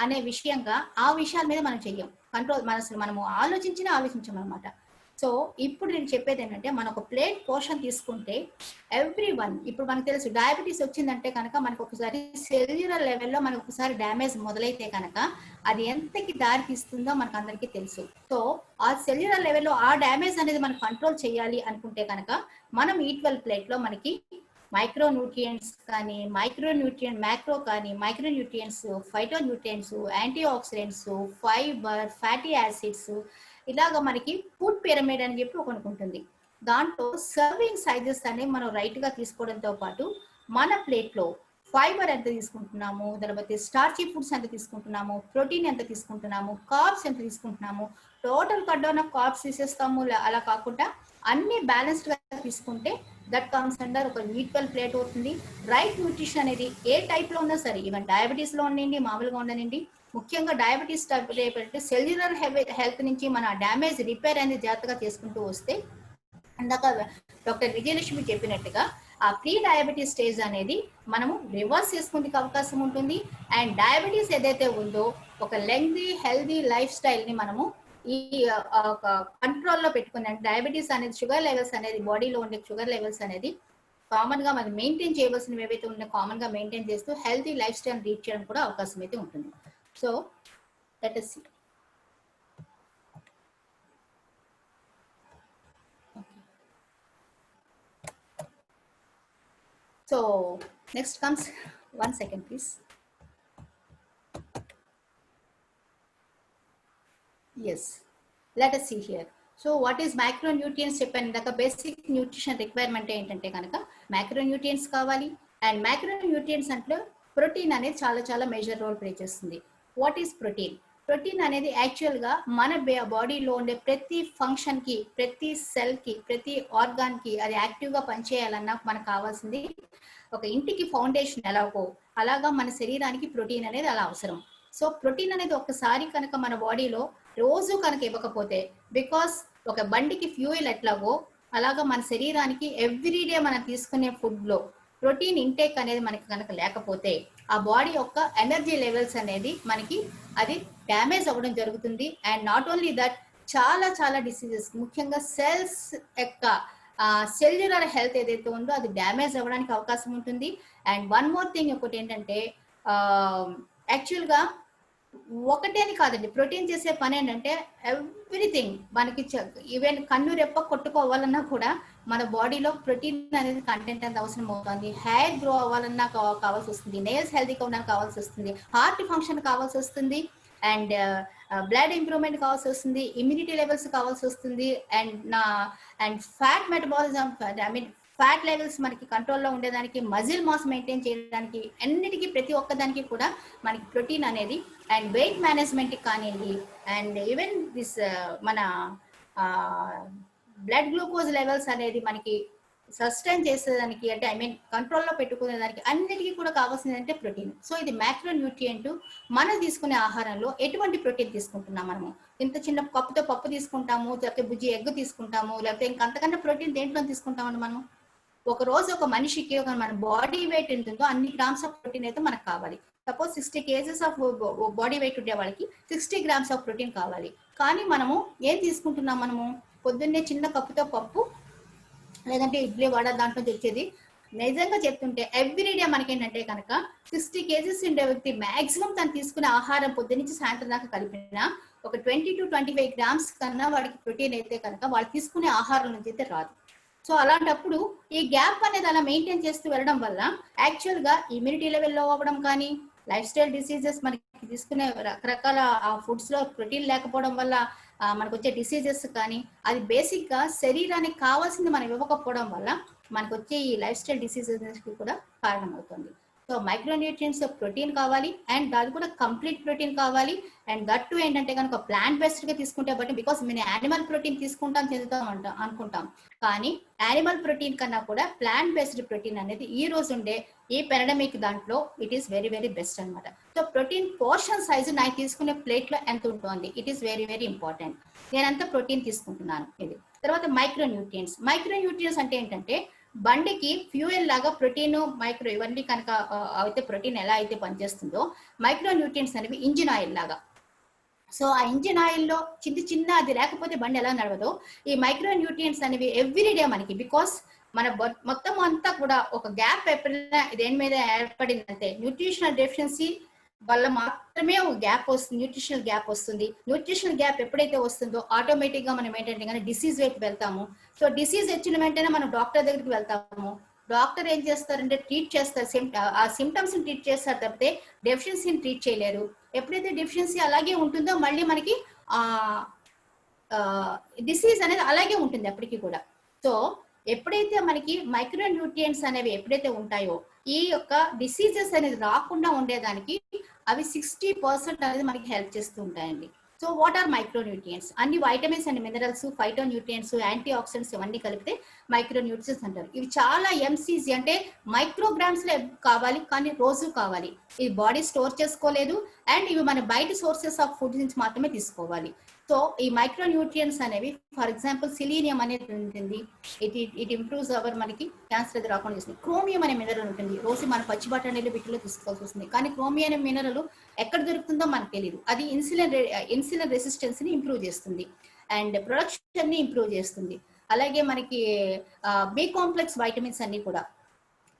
S2: అనే విషయంగా ఆ విషయాల మీద మనం చెయ్యం. మనము ఆలోచించం అనమాట. సో ఇప్పుడు నేను చెప్పేది ఏంటంటే మనం ఒక ప్లేట్ పోర్షన్ తీసుకుంటే ఎవ్రీ వన్, ఇప్పుడు మనకు తెలుసు డయాబెటీస్ వచ్చిందంటే కనుక మనకు ఒకసారి సెల్యులర్ లెవెల్లో మనకు ఒకసారి డ్యామేజ్ మొదలైతే కనుక అది ఎంతకి దారి తీస్తుందో మనకు అందరికీ తెలుసు. సో ఆ సెల్యులర్ లెవెల్లో ఆ డ్యామేజ్ అనేది మనం కంట్రోల్ చేయాలి అనుకుంటే కనుక మనం ఈక్వల్ ప్లేట్లో మనకి మైక్రో న్యూట్రియంట్స్ కానీ, మ్యాక్రో కానీ, micronutrients, phyto nutrients, anti oxidants, fibre, fatty acids, ఇలాగ మనకి ఫుడ్ పిరమిడ్ అని చెప్పి ఒకటి ఉంటుంది. దాంట్లో సర్వింగ్ సైజెస్ అనేవి మనం రైట్ గా తీసుకోవడంతో పాటు మన ప్లేట్ లో ఫైబర్ ఎంత తీసుకుంటున్నాము, తర్వాత స్టార్చీ ఫుడ్స్ ఎంత తీసుకుంటున్నాము, ప్రోటీన్ ఎంత తీసుకుంటున్నాము, కార్బ్స్ ఎంత తీసుకుంటున్నాము, total cut down of carbs తీసేస్తాము. అలా కాకుండా అన్ని బ్యాలెన్స్డ్ గా తీసుకుంటే దట్ కమ్స్ అండర్ ఒక ఈక్వల్ ప్లేట్ అవుతుంది. రైట్ న్యూట్రిషన్ అనేది ఏ టైప్ లో ఉన్నా సరే, ఈవెన్ డయాబెటీస్ లో ఉండండి, మామూలుగా ఉండనండి, ముఖ్యంగా డయాబెటీస్ టైప్ అంటే సెల్యులర్ హెల్త్ నుంచి మన డ్యామేజ్ రిపేర్ అనేది జాగ్రత్తగా చేసుకుంటూ వస్తే, ఇందాక డాక్టర్ విజయలక్ష్మి చెప్పినట్టుగా ఆ ప్రీ డయాబెటీస్ స్టేజ్ అనేది మనము రివర్స్ చేసుకుందుకు అవకాశం ఉంటుంది. అండ్ డయాబెటీస్ ఏదైతే ఉందో ఒక లెంగ్తీ హెల్దీ లైఫ్ స్టైల్ ని మనము ఈ కంట్రోల్లో పెట్టుకుని, డయాబెటీస్ అనేది షుగర్ లెవెల్స్ అనేది బాడీలో ఉండే షుగర్ లెవెల్స్ అనేది కామన్ గా మనం మెయింటైన్ చేయవలసినవి ఏవైతే ఉన్నాయో కామన్ గా మెయింటైన్ చేస్తూ హెల్తీ లైఫ్ స్టైల్ రీచ్ చేయడం కూడా అవకాశం అయితే ఉంటుంది. So let us see. So next comes, 1 second please. Yes, let us see here. So what is macronutrients చెప్పాను ఇందాక. బేసిక్ న్యూట్రిషన్ రిక్వైర్మెంట్ ఏంటంటే కనుక మ్యాక్రోన్యూట్రియంట్స్ కావాలి. అండ్ మ్యాక్రోన్యూట్రియంట్స్ అంటే ప్రోటీన్ అనేది చాలా చాలా మేజర్ రోల్ ప్లే చేస్తుంది. What is protein? ప్రోటీన్ అనేది యాక్చువల్ గా మన బాడీలో ఉండే ప్రతి ఫంక్షన్ కి, ప్రతి సెల్ కి, ప్రతి ఆర్గాన్ కి అది యాక్టివ్ గా పనిచేయాలన్నా మనకు కావాల్సింది ఒక ఇంటికి ఫౌండేషన్ ఎలాగో అలాగా మన శరీరానికి ప్రోటీన్ అనేది అలా అవసరం. సో ప్రోటీన్ అనేది ఒక్కసారి కనుక మన బాడీలో రోజు కనుక ఇవ్వకపోతే, బికాస్ ఒక బండికి ఫ్యూయల్ ఎట్లాగో అలాగా మన శరీరానికి ఎవ్రీడే మనం తీసుకునే ఫుడ్ లో ప్రోటీన్ ఇంటేక్ అనేది మనకి కనుక లేకపోతే ఆ బాడీ యొక్క ఎనర్జీ లెవెల్స్ అనేది మనకి అది డ్యామేజ్ అవ్వడం జరుగుతుంది. అండ్ నాట్ ఓన్లీ దట్, చాలా చాలా డిసీజెస్, ముఖ్యంగా సెల్స్ యొక్క సెల్యులర్ హెల్త్ ఏదైతే ఉందో అది డ్యామేజ్ అవ్వడానికి అవకాశం ఉంటుంది. అండ్ వన్ మోర్ థింగ్ ఒకటి ఏంటంటే, యాక్చువల్గా ఒకటే అని కాదండి, ప్రోటీన్ చేసే పని ఏంటంటే ఎవ్రీథింగ్ మనకి ఈవెన్ కన్ను రెప్ప కొట్టుకోవాలన్నా కూడా మన బాడీలో ప్రోటీన్ అనేది కంటెంట్ అనేది అవసరం అవుతుంది. హెయిర్ గ్రో అవ్వాలన్నా కావాల్సి వస్తుంది, నెయిల్స్ హెల్తీగా ఉండడానికి కావాల్సి వస్తుంది, హార్ట్ ఫంక్షన్ కావాల్సి వస్తుంది, అండ్ బ్లడ్ ఇంప్రూవ్మెంట్ కావాల్సి వస్తుంది, ఇమ్యూనిటీ లెవెల్స్ కావాల్సి వస్తుంది, and fat metabolism, I mean fat levels మనకి కంట్రోల్లో ఉండేదానికి, మజిల్ మాస్ మెయింటైన్ చేయడానికి, అన్నిటికీ ప్రతి ఒక్కదానికి కూడా మనకి ప్రోటీన్ అనేది, అండ్ వెయిట్ మేనేజ్మెంట్ కానివ్వండి, అండ్ ఈవెన్ దిస్ మన బ్లడ్ గ్లూకోజ్ లెవెల్స్ అనేది మనకి సస్టైన్ చేసేదానికి, అంటే ఐ మీన్ కంట్రోల్లో పెట్టుకునే దానికి అన్నిటికీ కూడా కావాల్సింది అంటే ప్రోటీన్. సో ఇది మ్యాక్రోన్యూట్రియంట్. మనం తీసుకునే ఆహారంలో ఎటువంటి ప్రోటీన్ తీసుకుంటున్నాం? మనము ఇంత చిన్న కప్పుతో పప్పు తీసుకుంటాము, లేకపోతే బుజ్జి ఎగ్ తీసుకుంటాము, లేకపోతే ఇంకంతకన్నా ప్రోటీన్ దేంట్లో తీసుకుంటామండి మనం? ఒక రోజు ఒక మనిషికి ఒక మన బాడీ వెయిట్ ఎంత ఉందో అన్ని గ్రామ్స్ ఆఫ్ ప్రోటీన్ అయితే మనకు కావాలి. Suppose 60 kgs of body weight ఉండే వాళ్ళకి 60 grams ఆఫ్ ప్రోటీన్ కావాలి. కానీ మనము ఏం తీసుకుంటున్నాం? మనము పొద్దున్నే చిన్న కప్పుతో పప్పు, లేదంటే ఇడ్లీ వడ దాంట్లో వచ్చేది. నిజంగా చెప్తుంటే ఎవ్రీడే మనకేంటంటే కనుక 60 kgs ఉండే వ్యక్తి మాక్సిమం తను తీసుకునే ఆహారం పొద్దు నుంచి సాయంత్రం దాకా కలిపిన ఒక 20 to 25 grams కన్నా వాడికి ప్రోటీన్ అయితే కనుక వాళ్ళు తీసుకునే ఆహారం నుంచి అయితే రాదు. సో అలాంటప్పుడు ఈ గ్యాప్ అనేది అలా మెయింటైన్ చేస్తూ వెళ్ళడం వల్ల యాక్చువల్ గా ఇమ్యూనిటీ లెవెల్ లో అవ్వడం కానీ, లైఫ్ స్టైల్ డిసీజెస్ మనకి తీసుకునే రకరకాల ఫుడ్స్ లో ప్రోటీన్ లేకపోవడం వల్ల మనకు వచ్చే డిసీజెస్ కానీ, అది బేసిక్ గా శరీరానికి కావాల్సింది మనం ఇవ్వకపోవడం వల్ల మనకు వచ్చే ఈ లైఫ్ స్టైల్ డిసీజెస్ కి కూడా కారణం అవుతుంది. సో మైక్రోన్యూట్రియంట్స్ ప్రోటీన్ కావాలి, అండ్ దాని కూడా కంప్లీట్ ప్రోటీన్ కావాలి. అండ్ దట్ టు ఏంటంటే కనుక ప్లాంట్ బేస్డ్ గా తీసుకుంటే బట్టి, బికాస్ మేము యానిమల్ ప్రోటీన్ తీసుకుంటాం చెందుతాం అనుకుంటాం, కానీ యానిమల్ ప్రోటీన్ కన్నా కూడా ప్లాంట్ బేస్డ్ ప్రోటీన్ అనేది ఈ రోజు ఉండే ఈ పెండమిక్ దాంట్లో it is very very best అనమాట. సో ప్రోటీన్ పోర్షన్ సైజు నాకు తీసుకునే ప్లేట్ లో ఎంత ఉంటుంది, it is very very important. నేనంతా ప్రోటీన్ తీసుకుంటున్నాను. ఇది తర్వాత మైక్రోన్యూట్రియంట్స్ అంటే ఏంటంటే బండికి ఫ్యూయల్ లాగా ప్రోటీన్, మైక్రో ఇవన్నీ కనుక అయితే ప్రోటీన్ ఎలా అయితే పనిచేస్తుందో, మైక్రోన్యూట్రియంట్స్ అనేవి ఇంజిన్ ఆయిల్ లాగా. సో ఆ ఇంజిన్ ఆయిల్లో చిన్న అది లేకపోతే బండి ఎలా నడవదో, ఈ మైక్రోన్యూట్రియంట్స్ అనేవి ఎవ్రీడే మనకి, బికాస్ మన మొత్తం అంతా కూడా ఒక గ్యాప్ ఎప్పుడైనా దేని మీద ఏర్పడిందంటే న్యూట్రిషనల్ డెఫిషియన్సీ వల్ల మాత్రమే ఒక గ్యాప్ వస్తుంది, న్యూట్రిషనల్ గ్యాప్ వస్తుంది. న్యూట్రిషనల్ గ్యాప్ ఎప్పుడైతే వస్తుందో ఆటోమేటిక్ గా మనం ఏంటంటే కానీ డిసీజ్ వైపు వెళ్తాము. సో డిసీజ్ వచ్చిన వెంటనే మనం డాక్టర్ దగ్గరికి వెళ్తాము. డాక్టర్ ఏం చేస్తారంటే ట్రీట్ చేస్తారు, ఆ సిమ్టమ్స్ ని ట్రీట్ చేస్తారు తప్పితే డెఫిషియన్సీని ట్రీట్ చేయలేరు. ఎప్పుడైతే డెఫిషియన్సీ అలాగే ఉంటుందో మళ్ళీ మనకి డిసీజ్ అనేది అలాగే ఉంటుంది ఎప్పటికీ కూడా. సో ఎప్పుడైతే మనకి మైక్రో న్యూట్రియంట్స్ అనేవి ఎప్పుడైతే ఉంటాయో ఈ యొక్క డిసీజెస్ అనేది రాకుండా ఉండేదానికి అవి 60% అనేది మనకి హెల్ప్ చేస్తూ ఉంటాయండి. So what are micro nutrients? అన్ని vitamins and minerals, phyto nutrients, anti oxidants ఇవన్నీ కలిపితే మైక్రో న్యూట్రియంట్స్ అంటారు. ఇవి చాలా ఎంసీజీ అంటే మైక్రోగ్రామ్స్ లో కావాలి, కానీ రోజు కావాలి. ఇది బాడీ స్టోర్ చేసుకోలేదు అండ్ ఇవి మన బయట సోర్సెస్ ఆఫ్ ఫుడ్ నుంచి మాత్రమే తీసుకోవాలి. సో ఈ మైక్రో న్యూట్రియంట్స్ అనేవి ఫర్ ఎగ్జాంపుల్ సిలీనియం అనేది ఉంటుంది, ఇట్ ఇంప్రూవ్స్ అవర్ మనకి క్యాన్సర్ అది రాకుండా చేస్తుంది. క్రోమియం అనే మినరల్ ఉంటుంది, రోజు మన పచ్చి బఠానీలు వీటిలో తీసుకోవాల్సి వస్తుంది. కానీ క్రోమియం అనే మినరల్ ఎక్కడ దొరుకుతుందో మనకు తెలియదు. అది ఇన్సులిన్ రెసిస్టెన్స్ ని ఇంప్రూవ్ చేస్తుంది అండ్ ప్రొడక్షన్ ని ఇంప్రూవ్ చేస్తుంది. అలాగే మనకి బి కాంప్లెక్స్ వైటమిన్స్ అన్ని కూడా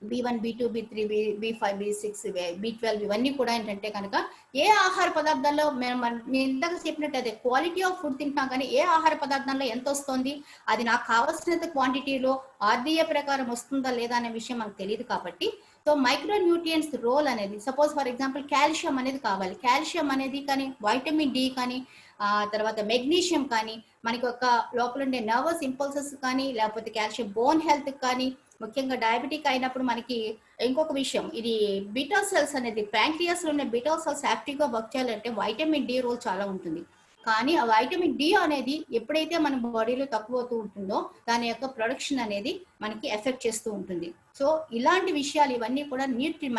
S2: B1, B2, B3, B5, B6, B12 ఇవన్నీ కూడా ఏంటంటే కనుక ఏ ఆహార పదార్థాల్లో మేము ఇందాక చెప్పినట్టు అదే క్వాలిటీ ఆఫ్ ఫుడ్ తింటున్నాం, కానీ ఏ ఆహార పదార్థంలో ఎంత వస్తుంది, అది నాకు కావాల్సినంత క్వాంటిటీలో ఆర్డీఏ ప్రకారం వస్తుందా లేదా అనే విషయం మనకు తెలియదు. కాబట్టి సో మైక్రో న్యూట్రియంట్స్ రోల్ అనేది సపోజ్ ఫర్ ఎగ్జాంపుల్ కాల్షియం అనేది కావాలి, కాల్షియం అనేది కానీ వైటమిన్ డి కానీ తర్వాత మెగ్నీషియం కానీ మనకి ఒక లోపల ఉండే నర్వస్ ఇంపల్సెస్ కానీ లేకపోతే కాల్షియం బోన్ హెల్త్ కానీ ముఖ్యంగా డయాబెటిక్ అయినప్పుడు మనకి ఇంకొక విషయం, ఇది బీటా సెల్స్ అనేది ప్యాంక్రియాస్ లో ఉన్న బీటా సెల్స్ యాక్టివ్ గా వర్క్ చేయాలంటే వైటమిన్ డి రోల్ చాలా ఉంటుంది. కానీ ఆ వైటమిన్ డి అనేది ఎప్పుడైతే మన బాడీలో తక్కువ అవుతూ ఉంటుందో దాని యొక్క ప్రొడక్షన్ అనేది మనకి ఎఫెక్ట్ చేస్తూ ఉంటుంది. సో ఇలాంటి విషయాలు ఇవన్నీ కూడా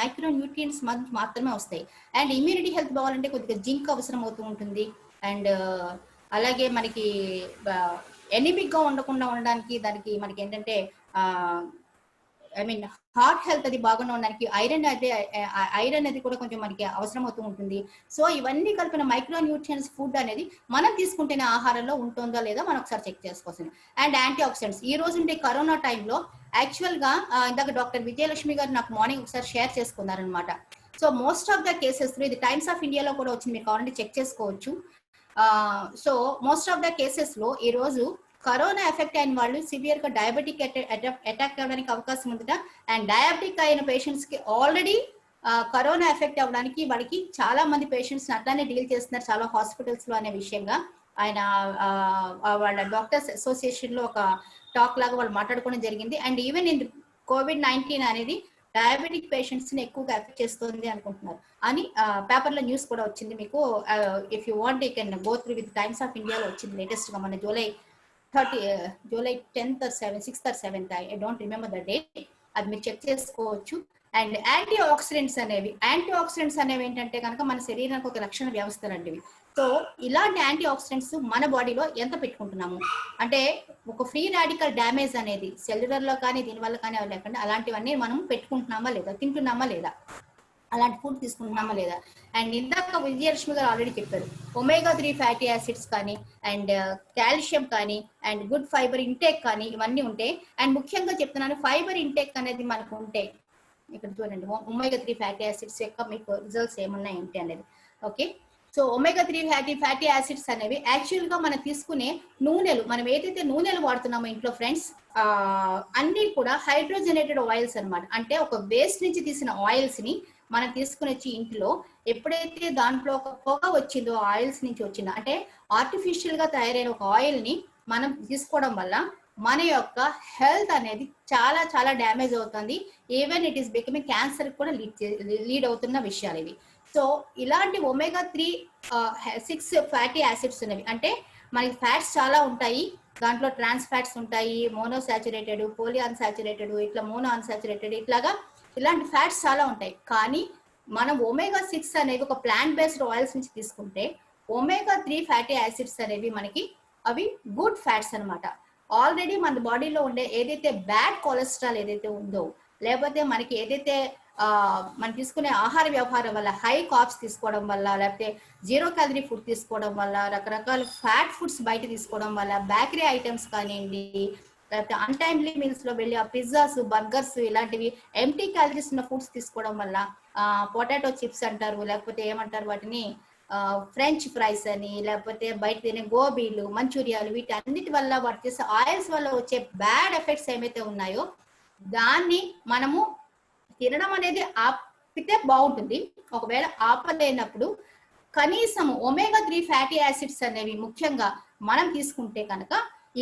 S2: మైక్రో న్యూట్రియంట్స్ మాత్రమే వస్తాయి. అండ్ ఇమ్యూనిటీ హెల్త్ బాగాలంటే కొద్దిగా జింక్ అవసరం అవుతూ ఉంటుంది. అండ్ అలాగే మనకి ఎనిమిక్ గా ఉండకుండా ఉండడానికి దానికి మనకి ఏంటంటే హార్ట్ హెల్త్ అది బాగున్నా ఉండడానికి ఐరన్ అనేది కూడా కొంచెం మనకి అవసరం అవుతూ ఉంటుంది. సో ఇవన్నీ కలిపిన మైక్రో న్యూట్రియంట్స్ ఫుడ్ అనేది మనం తీసుకుంటేనే ఆహారంలో ఉంటుందో లేదో మనం ఒకసారి చెక్ చేసుకోవాల్సింది. అండ్ యాంటీ ఆక్సిడెంట్స్ ఈ రోజు ఉండే కరోనా టైంలో యాక్చువల్ గా ఇందాక డాక్టర్ విజయలక్ష్మి గారు నాకు మార్నింగ్ ఒకసారి షేర్ చేసుకున్నారనమాట. So most of the cases ఇది టైమ్స్ ఆఫ్ ఇండియాలో కూడా వచ్చింది, మీరు కావాలంటే చెక్ చేసుకోవచ్చు. So most of the cases లో ఈ రోజు కరోనా ఎఫెక్ట్ అయిన వాళ్ళు సివియర్ గా డయాబెటిక్ అటాక్ అవ్వడానికి అవకాశం ఉందట. అండ్ డయాబెటిక్ అయిన పేషెంట్స్ కి ఆల్రెడీ కరోనా ఎఫెక్ట్ అవ్వడానికి వాళ్ళకి చాలా మంది పేషెంట్స్ అట్లానే డీల్ చేస్తున్నారు చాలా హాస్పిటల్స్ లో అనే విషయంగా ఆయన వాళ్ళ డాక్టర్స్ అసోసియేషన్ లో ఒక టాక్ లాగా వాళ్ళు మాట్లాడుకోవడం జరిగింది. అండ్ ఈవెన్ ఇన్ COVID-19 అనేది డయాబెటిక్ పేషెంట్స్ ని ఎక్కువగా ఎఫెక్ట్ చేస్తుంది అనుకుంటున్నారు అని పేపర్ లో న్యూస్ కూడా వచ్చింది. మీకు if you want you can go through with times of ఇండియాలో వచ్చింది లేటెస్ట్ గా మన July 10th or 6th or 7th I don't remember the date, అది మీరు చెక్ చేసుకోవచ్చు. అండ్ యాంటీ ఆక్సిడెంట్స్ అనేవి ఏంటంటే కనుక మన శరీరానికి ఒక రక్షణ వ్యవస్థలు అంటివి. సో ఇలాంటి యాంటీ ఆక్సిడెంట్స్ మన బాడీలో ఎంత పెట్టుకుంటున్నాము అంటే ఒక ఫ్రీ రాడికల్ డ్యామేజ్ అనేది సెల్యులర్ లో కానీ దీనివల్ల కానీ అవి లేకుండా అలాంటివన్నీ మనం పెట్టుకుంటున్నామా లేదా, తింటున్నామా లేదా, అలాంటి ఫుడ్ తీసుకుంటున్నామా లేదా. అండ్ ఇందాక విజయలక్ష్మి గారు ఆల్రెడీ చెప్పారు omega-3 ఫ్యాటీ యాసిడ్స్ కానీ అండ్ కాల్షియం కానీ అండ్ గుడ్ ఫైబర్ ఇంటేక్ కానీ ఇవన్నీ ఉంటాయి. అండ్ ముఖ్యంగా చెప్తున్నాను ఫైబర్ ఇంటేక్ అనేది మనకు ఉంటే ఇక్కడ చూడండి omega-3 ఫ్యాటీ యాసిడ్స్ యొక్క మీకు రిజల్ట్స్ ఏమున్నాయి ఏంటి అనేది. Okay, so omega-3 fatty acids అనేవి యాక్చువల్ గా మనం తీసుకునే నూనెలు, మనం ఏదైతే నూనెలు వాడుతున్నామో ఇంట్లో ఫ్రెండ్స్ అన్ని కూడా హైడ్రోజనేటెడ్ ఆయిల్స్ అన్నమాట. అంటే ఒక వేస్ట్ నుంచి తీసిన ఆయిల్స్ ని మనం తీసుకుని వచ్చి ఇంట్లో ఎప్పుడైతే దాంట్లో ఒక పొగ వచ్చిందో ఆయిల్స్ నుంచి వచ్చిందో అంటే ఆర్టిఫిషియల్ గా తయారైన ఒక ఆయిల్ ని మనం తీసుకోవడం వల్ల మన యొక్క హెల్త్ అనేది చాలా చాలా డ్యామేజ్ అవుతుంది. Even it is becoming cancer కూడా లీడ్ అవుతున్న విషయాలు ఇవి. సో ఇలాంటి omega-3 ఫ్యాటీ యాసిడ్స్ ఉన్నవి అంటే మనకి ఫ్యాట్స్ చాలా ఉంటాయి, దాంట్లో ట్రాన్స్ ఫ్యాట్స్ ఉంటాయి, మోనోసాచురేటెడ్, పోలీ అన్సాచురేటెడ్, ఇట్లా మోనో అన్సాచురేటెడ్ ఇట్లాగా ఇలాంటి ఫ్యాట్స్ చాలా ఉంటాయి. కానీ మనం omega-6 అనేవి ఒక ప్లాంట్ బేస్డ్ ఆయిల్స్ నుంచి తీసుకుంటే omega-3 ఫ్యాటీ యాసిడ్స్ అనేవి మనకి అవి గుడ్ ఫ్యాట్స్ అనమాట. ఆల్రెడీ మన బాడీలో ఉండే ఏదైతే బ్యాడ్ కొలెస్ట్రాల్ ఏదైతే ఉందో లేకపోతే మనకి ఏదైతే మనం తీసుకునే ఆహార వ్యవహారం వల్ల హై కార్బ్స్ తీసుకోవడం వల్ల లేకపోతే 0 క్యాలరీ ఫుడ్ తీసుకోవడం వల్ల రకరకాల ఫ్యాట్ ఫుడ్స్ బయట తీసుకోవడం వల్ల బేకరీ ఐటమ్స్ కానివ్వండి లేకపోతే అన్టైమ్లీ మీల్స్ లో వెళ్ళి ఆ పిజ్జాస్ బర్గర్స్ ఇలాంటివి ఎంటీ క్యాలరీస్ ఉన్న ఫుడ్స్ తీసుకోవడం వల్ల పొటాటో చిప్స్ అంటారు లేకపోతే ఏమంటారు వాటిని ఫ్రెంచ్ ఫ్రైస్ అని లేకపోతే బయట తినే గోబీలు మంచూరియాలు వీటన్నిటి వల్ల వాటి చేసే ఆయిల్స్ వల్ల వచ్చే బ్యాడ్ ఎఫెక్ట్స్ ఏమైతే ఉన్నాయో దాన్ని మనము తినడం అనేది ఆపితే బాగుంటుంది. ఒకవేళ ఆపలేనప్పుడు కనీసం omega-3 ఫ్యాటీ యాసిడ్స్ అనేవి ముఖ్యంగా మనం తీసుకుంటే కనుక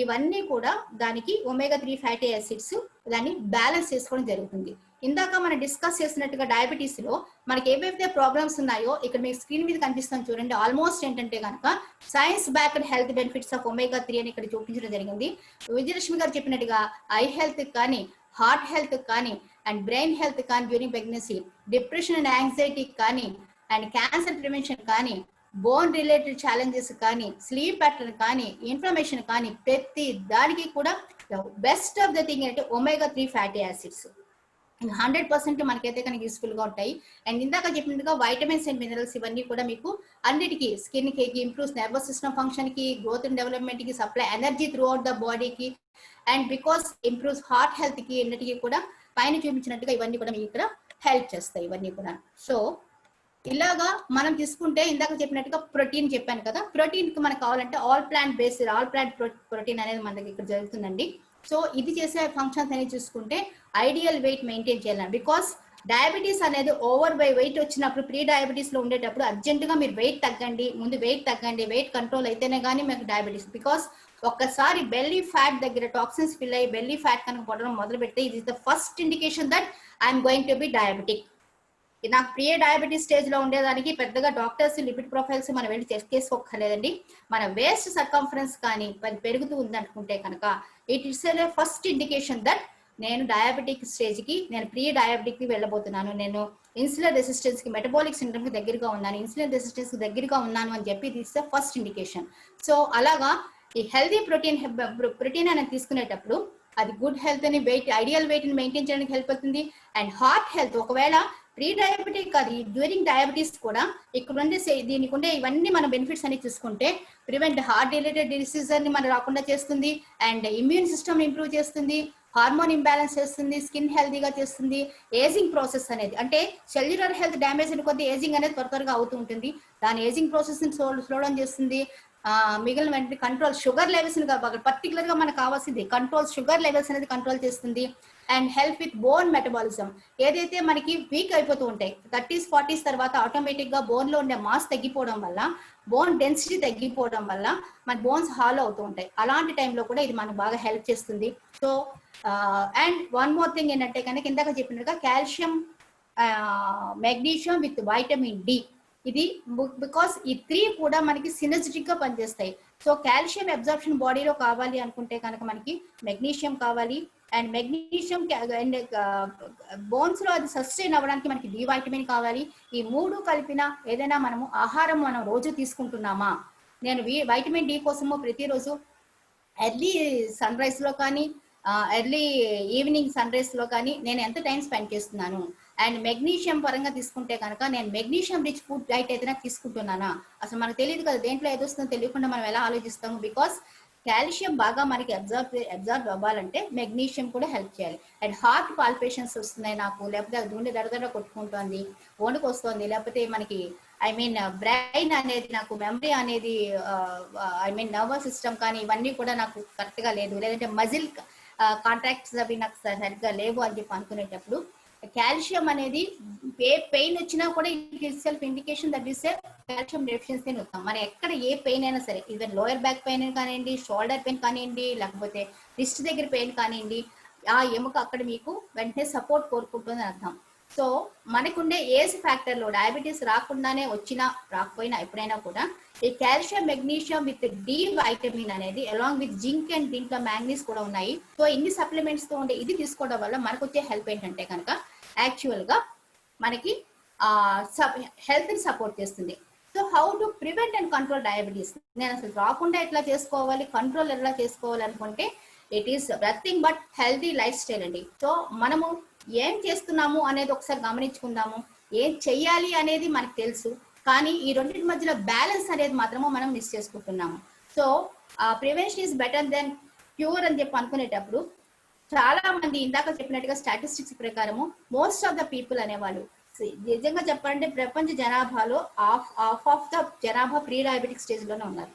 S2: ఇవన్నీ కూడా దానికి omega-3 ఫ్యాటీ యాసిడ్స్ దాన్ని బ్యాలెన్స్ చేసుకోవడం జరుగుతుంది. ఇందాక మనం డిస్కస్ చేసినట్టుగా డయాబెటీస్ లో మనకి ఏవైతే ప్రాబ్లమ్స్ ఉన్నాయో ఇక్కడ మీకు స్క్రీన్ మీద కనిపిస్తుంది చూడండి. ఆల్మోస్ట్ ఏంటంటే కనుక science backed health benefits of omega-3 అని ఇక్కడ చూపించడం జరిగింది. విజయలక్ష్మి గారు చెప్పినట్టుగా ఐ హెల్త్ కానీ, హార్ట్ హెల్త్ కానీ, అండ్ బ్రెయిన్ హెల్త్ కానీ, during pregnancy, depression and anxiety కానీ, అండ్ క్యాన్సర్ ప్రివెన్షన్ కానీ, బోన్ రిలేటెడ్ ఛాలెంజెస్ కానీ, స్లీప్ ప్యాటర్న్ కానీ, ఇన్ఫ్లమేషన్ కానీ, ప్రతి దానికి కూడా బెస్ట్ ఆఫ్ ద థింగ్ అంటే omega-3 ఫ్యాటీ యాసిడ్స్ 100% మనకైతే కనుక యూస్ఫుల్ గా ఉంటాయి. అండ్ ఇందాక చెప్పినట్టుగా వైటమిన్స్ అండ్ మినరల్స్ ఇవన్నీ కూడా మీకు అన్నిటికీ స్కిన్ కి ఇంప్రూవ్స్ నర్వస్ సిస్టమ్ ఫంక్షన్ కి, గ్రోత్ అండ్ డెవలప్మెంట్ కి, supply energy throughout the బాడీకి, and because improves heart health కి, అన్నిటికీ కూడా పైన చూపించినట్టుగా ఇవన్నీ కూడా మీకు ఇక్కడ హెల్ప్ చేస్తాయి ఇవన్నీ కూడా. సో ఇలాగా మనం తీసుకుంటే ఇందాక చెప్పినట్టుగా ప్రోటీన్ చెప్పాను కదా, ప్రోటీన్ కి మనకు కావాలంటే all plant based all plant protein అనేది మన దగ్గర ఇక్కడ జరుగుతుందండి. సో ఇది చేసే ఫంక్షన్స్ అనేది చూసుకుంటే ఐడియల్ వెయిట్ మెయింటైన్ చేయాలి. బికాస్ డయాబెటీస్ అనేది ఓవర్ బై వెయిట్ వచ్చినప్పుడు ప్రీ డయాబెటీస్ లో ఉండేటప్పుడు అర్జెంట్ గా మీరు వెయిట్ తగ్గండి, ముందు వెయిట్ తగ్గండి, వెయిట్ కంట్రోల్ అయితేనే కానీ మీకు డయాబెటీస్. బికాస్ ఒక్కసారి బెల్లీ ఫ్యాట్ దగ్గర టాక్సిన్స్ ఫిల్ అయ్యి బెల్లీ ఫ్యాట్ కనుక పడడం మొదలు పెడితే ఇది the first indication that I'm going to B diabetic. నాకు ప్రీ డయాబెటీస్ స్టేజ్ లో ఉండేదానికి పెద్దగా డాక్టర్స్ లిపిడ్ ప్రొఫైల్స్ మనం వెళ్ళి చెక్ చేసుకోలేదండి. మన వేస్ట్ సర్కంఫరెన్స్ కానీ పెరుగుతూ ఉంది అనుకుంటే కనుక it it's a first indication that నేను డయాబెటిక్ స్టేజ్ కి, నేను ప్రీ డయాబెటిక్ కి వెళ్ళబోతున్నాను, నేను ఇన్సులిన్ రెసిస్టెన్స్ కి, మెటబాలిక్ సిండ్రోమ్ కి దగ్గరగా ఉన్నాను, ఇన్సులిన్ రెసిస్టెన్స్ కి దగ్గరగా ఉన్నాను అని చెప్పి this the first indication. So అలాగా ఈ హెల్దీ ప్రోటీన్ అనేది తీసుకునేటప్పుడు అది గుడ్ హెల్త్ ని, వెయిట్ ఐడియల్ వెయిట్ ని మెయింటైన్ చేయడానికి హెల్ప్ అవుతుంది. అండ్ హార్ట్ హెల్త్ ఒకవేళ ప్రీ డయాబెటిక్ అది డ్యూరింగ్ డయాబెటీస్ కూడా ఇక్కడ ఉండే దీనికి ఉండే ఇవన్నీ మన బెనిఫిట్స్ అని చూసుకుంటే ప్రివెంట్ హార్ట్ రిలేటెడ్ డిసీజ్ ని మనం రాకుండా చేస్తుంది, అండ్ ఇమ్యూన్ సిస్టమ్ ఇంప్రూవ్ చేస్తుంది, హార్మోన్ ఇంబ్యాలెన్స్ చేస్తుంది, స్కిన్ హెల్దీగా చేస్తుంది, ఏజింగ్ ప్రాసెస్ అనేది అంటే సెల్యులర్ హెల్త్ డ్యామేజ్ అని కొద్ది ఏజింగ్ అనేది త్వరగా అవుతూ ఉంటుంది, దాని ఏజింగ్ ప్రాసెస్ ని స్లో డౌన్ చేస్తుంది. మిగిలిన వెంటనే కంట్రోల్ షుగర్ లెవెల్స్ పర్టికులర్ గా మనకు కావాల్సింది కంట్రోల్ షుగర్ లెవెల్స్ అనేది కంట్రోల్ చేస్తుంది. And help with bone metabolism ఏదైతే మనకి వీక్ అయిపోతూ ఉంటాయి 30s 40s తర్వాత ఆటోమేటిక్ గా బోన్ లో ఉండే మాస్ తగ్గిపోవడం వల్ల, బోన్ డెన్సిటీ తగ్గిపోవడం వల్ల మన బోన్స్ హాలో అవుతూ ఉంటాయి. అలాంటి టైంలో కూడా ఇది మనకు బాగా హెల్ప్ చేస్తుంది. So and one more thing ఏంటంటే కనుక ఇందాక చెప్పినట్టుగా calcium, magnesium with vitamin D, ఇది బికాస్ ఈ 3 కూడా మనకి సినర్జిటిక్ గా పనిచేస్తాయి. సో కాల్షియం అబ్జార్ప్షన్ బాడీలో కావాలి అనుకుంటే కనుక మనకి మెగ్నీషియం కావాలి, అండ్ మెగ్నీషియం అండ్ బోన్స్ లో అది సస్టైన్ అవ్వడానికి మనకి డి వైటమిన్ కావాలి. ఈ 3 కలిపిన ఏదైనా మనము ఆహారం మనం రోజు తీసుకుంటున్నామా, నేను వైటమిన్ డి కోసము ప్రతిరోజు ఎర్లీ సన్ రైజ్ లో కానీ ఎర్లీ ఈవినింగ్ సన్ రైజ్ లో కానీ నేను ఎంత టైం స్పెండ్ చేస్తున్నాను, అండ్ మెగ్నీషియం పరంగా తీసుకుంటే కనుక నేను మెగ్నీషియం రిచ్ ఫుడ్ డైట్ ఏదైనా తీసుకుంటున్నానా, అసలు మనకు తెలియదు కదా దేంట్లో ఏదొస్తుందో తెలియకుండా మనం ఎలా ఆలోచిస్తాము. బికాస్ కాల్షియం బాగా మనకి అబ్జర్వ్ అవ్వాలంటే మెగ్నీషియం కూడా హెల్ప్ చేయాలి. అండ్ హార్ట్ పాల్పేషన్స్ వస్తున్నాయి నాకు, లేకపోతే గుండె దడదడ కొట్టుకుంటుంది, వణుకు వస్తుంది, లేకపోతే మనకి బ్రెయిన్ అనేది నాకు మెమరీ అనేది నర్వస్ సిస్టమ్ కానీ ఇవన్నీ కూడా నాకు కరెక్ట్ గా లేదు, లేదంటే మజిల్ కాంట్రాక్ట్స్ అవి నాకు సరిగ్గా లేవు అని చెప్పి అనుకునేటప్పుడు కాల్షియం అనేది పెయిన్ వచ్చినా కూడా it self indication that is a calcium deficiency అని వస్తాం. మనం ఎక్కడ ఏ పెయిన్ అయినా సరే, ఈవెన్ లోయర్ బ్యాక్ పెయిన్ కానివ్వండి, షోల్డర్ పెయిన్ కానివ్వండి, లేకపోతే రిస్ట్ దగ్గర పెయిన్ కానివ్వండి, ఆ ఎముక అక్కడ మీకు వెంటనే సపోర్ట్ కోరుకుంటుంది అర్థం. సో మనకుండే ఏజ్ ఫ్యాక్టర్ లో డయాబెటీస్ రాకుండానే వచ్చినా రాకపోయినా ఎప్పుడైనా కూడా ఈ calcium, magnesium with D vitamin అనేది అలాంగ్ విత్ జింక్ అండ్ దీంట్లో మ్యాంగనీస్ కూడా ఉన్నాయి. సో ఇన్ని సప్లిమెంట్స్ తో ఉండే ఇది తీసుకోవడం వల్ల మనకు వచ్చే హెల్ప్ ఏంటంటే కనుక యాక్చువల్ గా మనకి హెల్త్ ని సపోర్ట్ చేస్తుంది. So how to prevent and control diabetes, నేను అసలు రాకుండా ఎట్లా చేసుకోవాలి, కంట్రోల్ ఎట్లా చేసుకోవాలి అనుకుంటే it is nothing but healthy life style అండి. సో మనము ఏం చేస్తున్నాము అనేది ఒకసారి గమనించుకుందాము, ఏం చెయ్యాలి అనేది మనకు తెలుసు, కానీ ఈ రెండింటి మధ్యలో బ్యాలెన్స్ అనేది మాత్రము మనం మిస్ చేసుకుంటున్నాము. So prevention is better than cure అని చెప్పి అనుకునేటప్పుడు చాలా మంది ఇందాక చెప్పినట్టుగా స్టాటిస్టిక్స్ ప్రకారము మోస్ట్ ఆఫ్ ద పీపుల్ అనేవాళ్ళు నిజంగా చెప్పాలంటే ప్రపంచ జనాభాలో హాఫ్ ఆఫ్ ద జనాభా ప్రీ డయాబెటిక్ స్టేజ్ లోనే ఉన్నారు.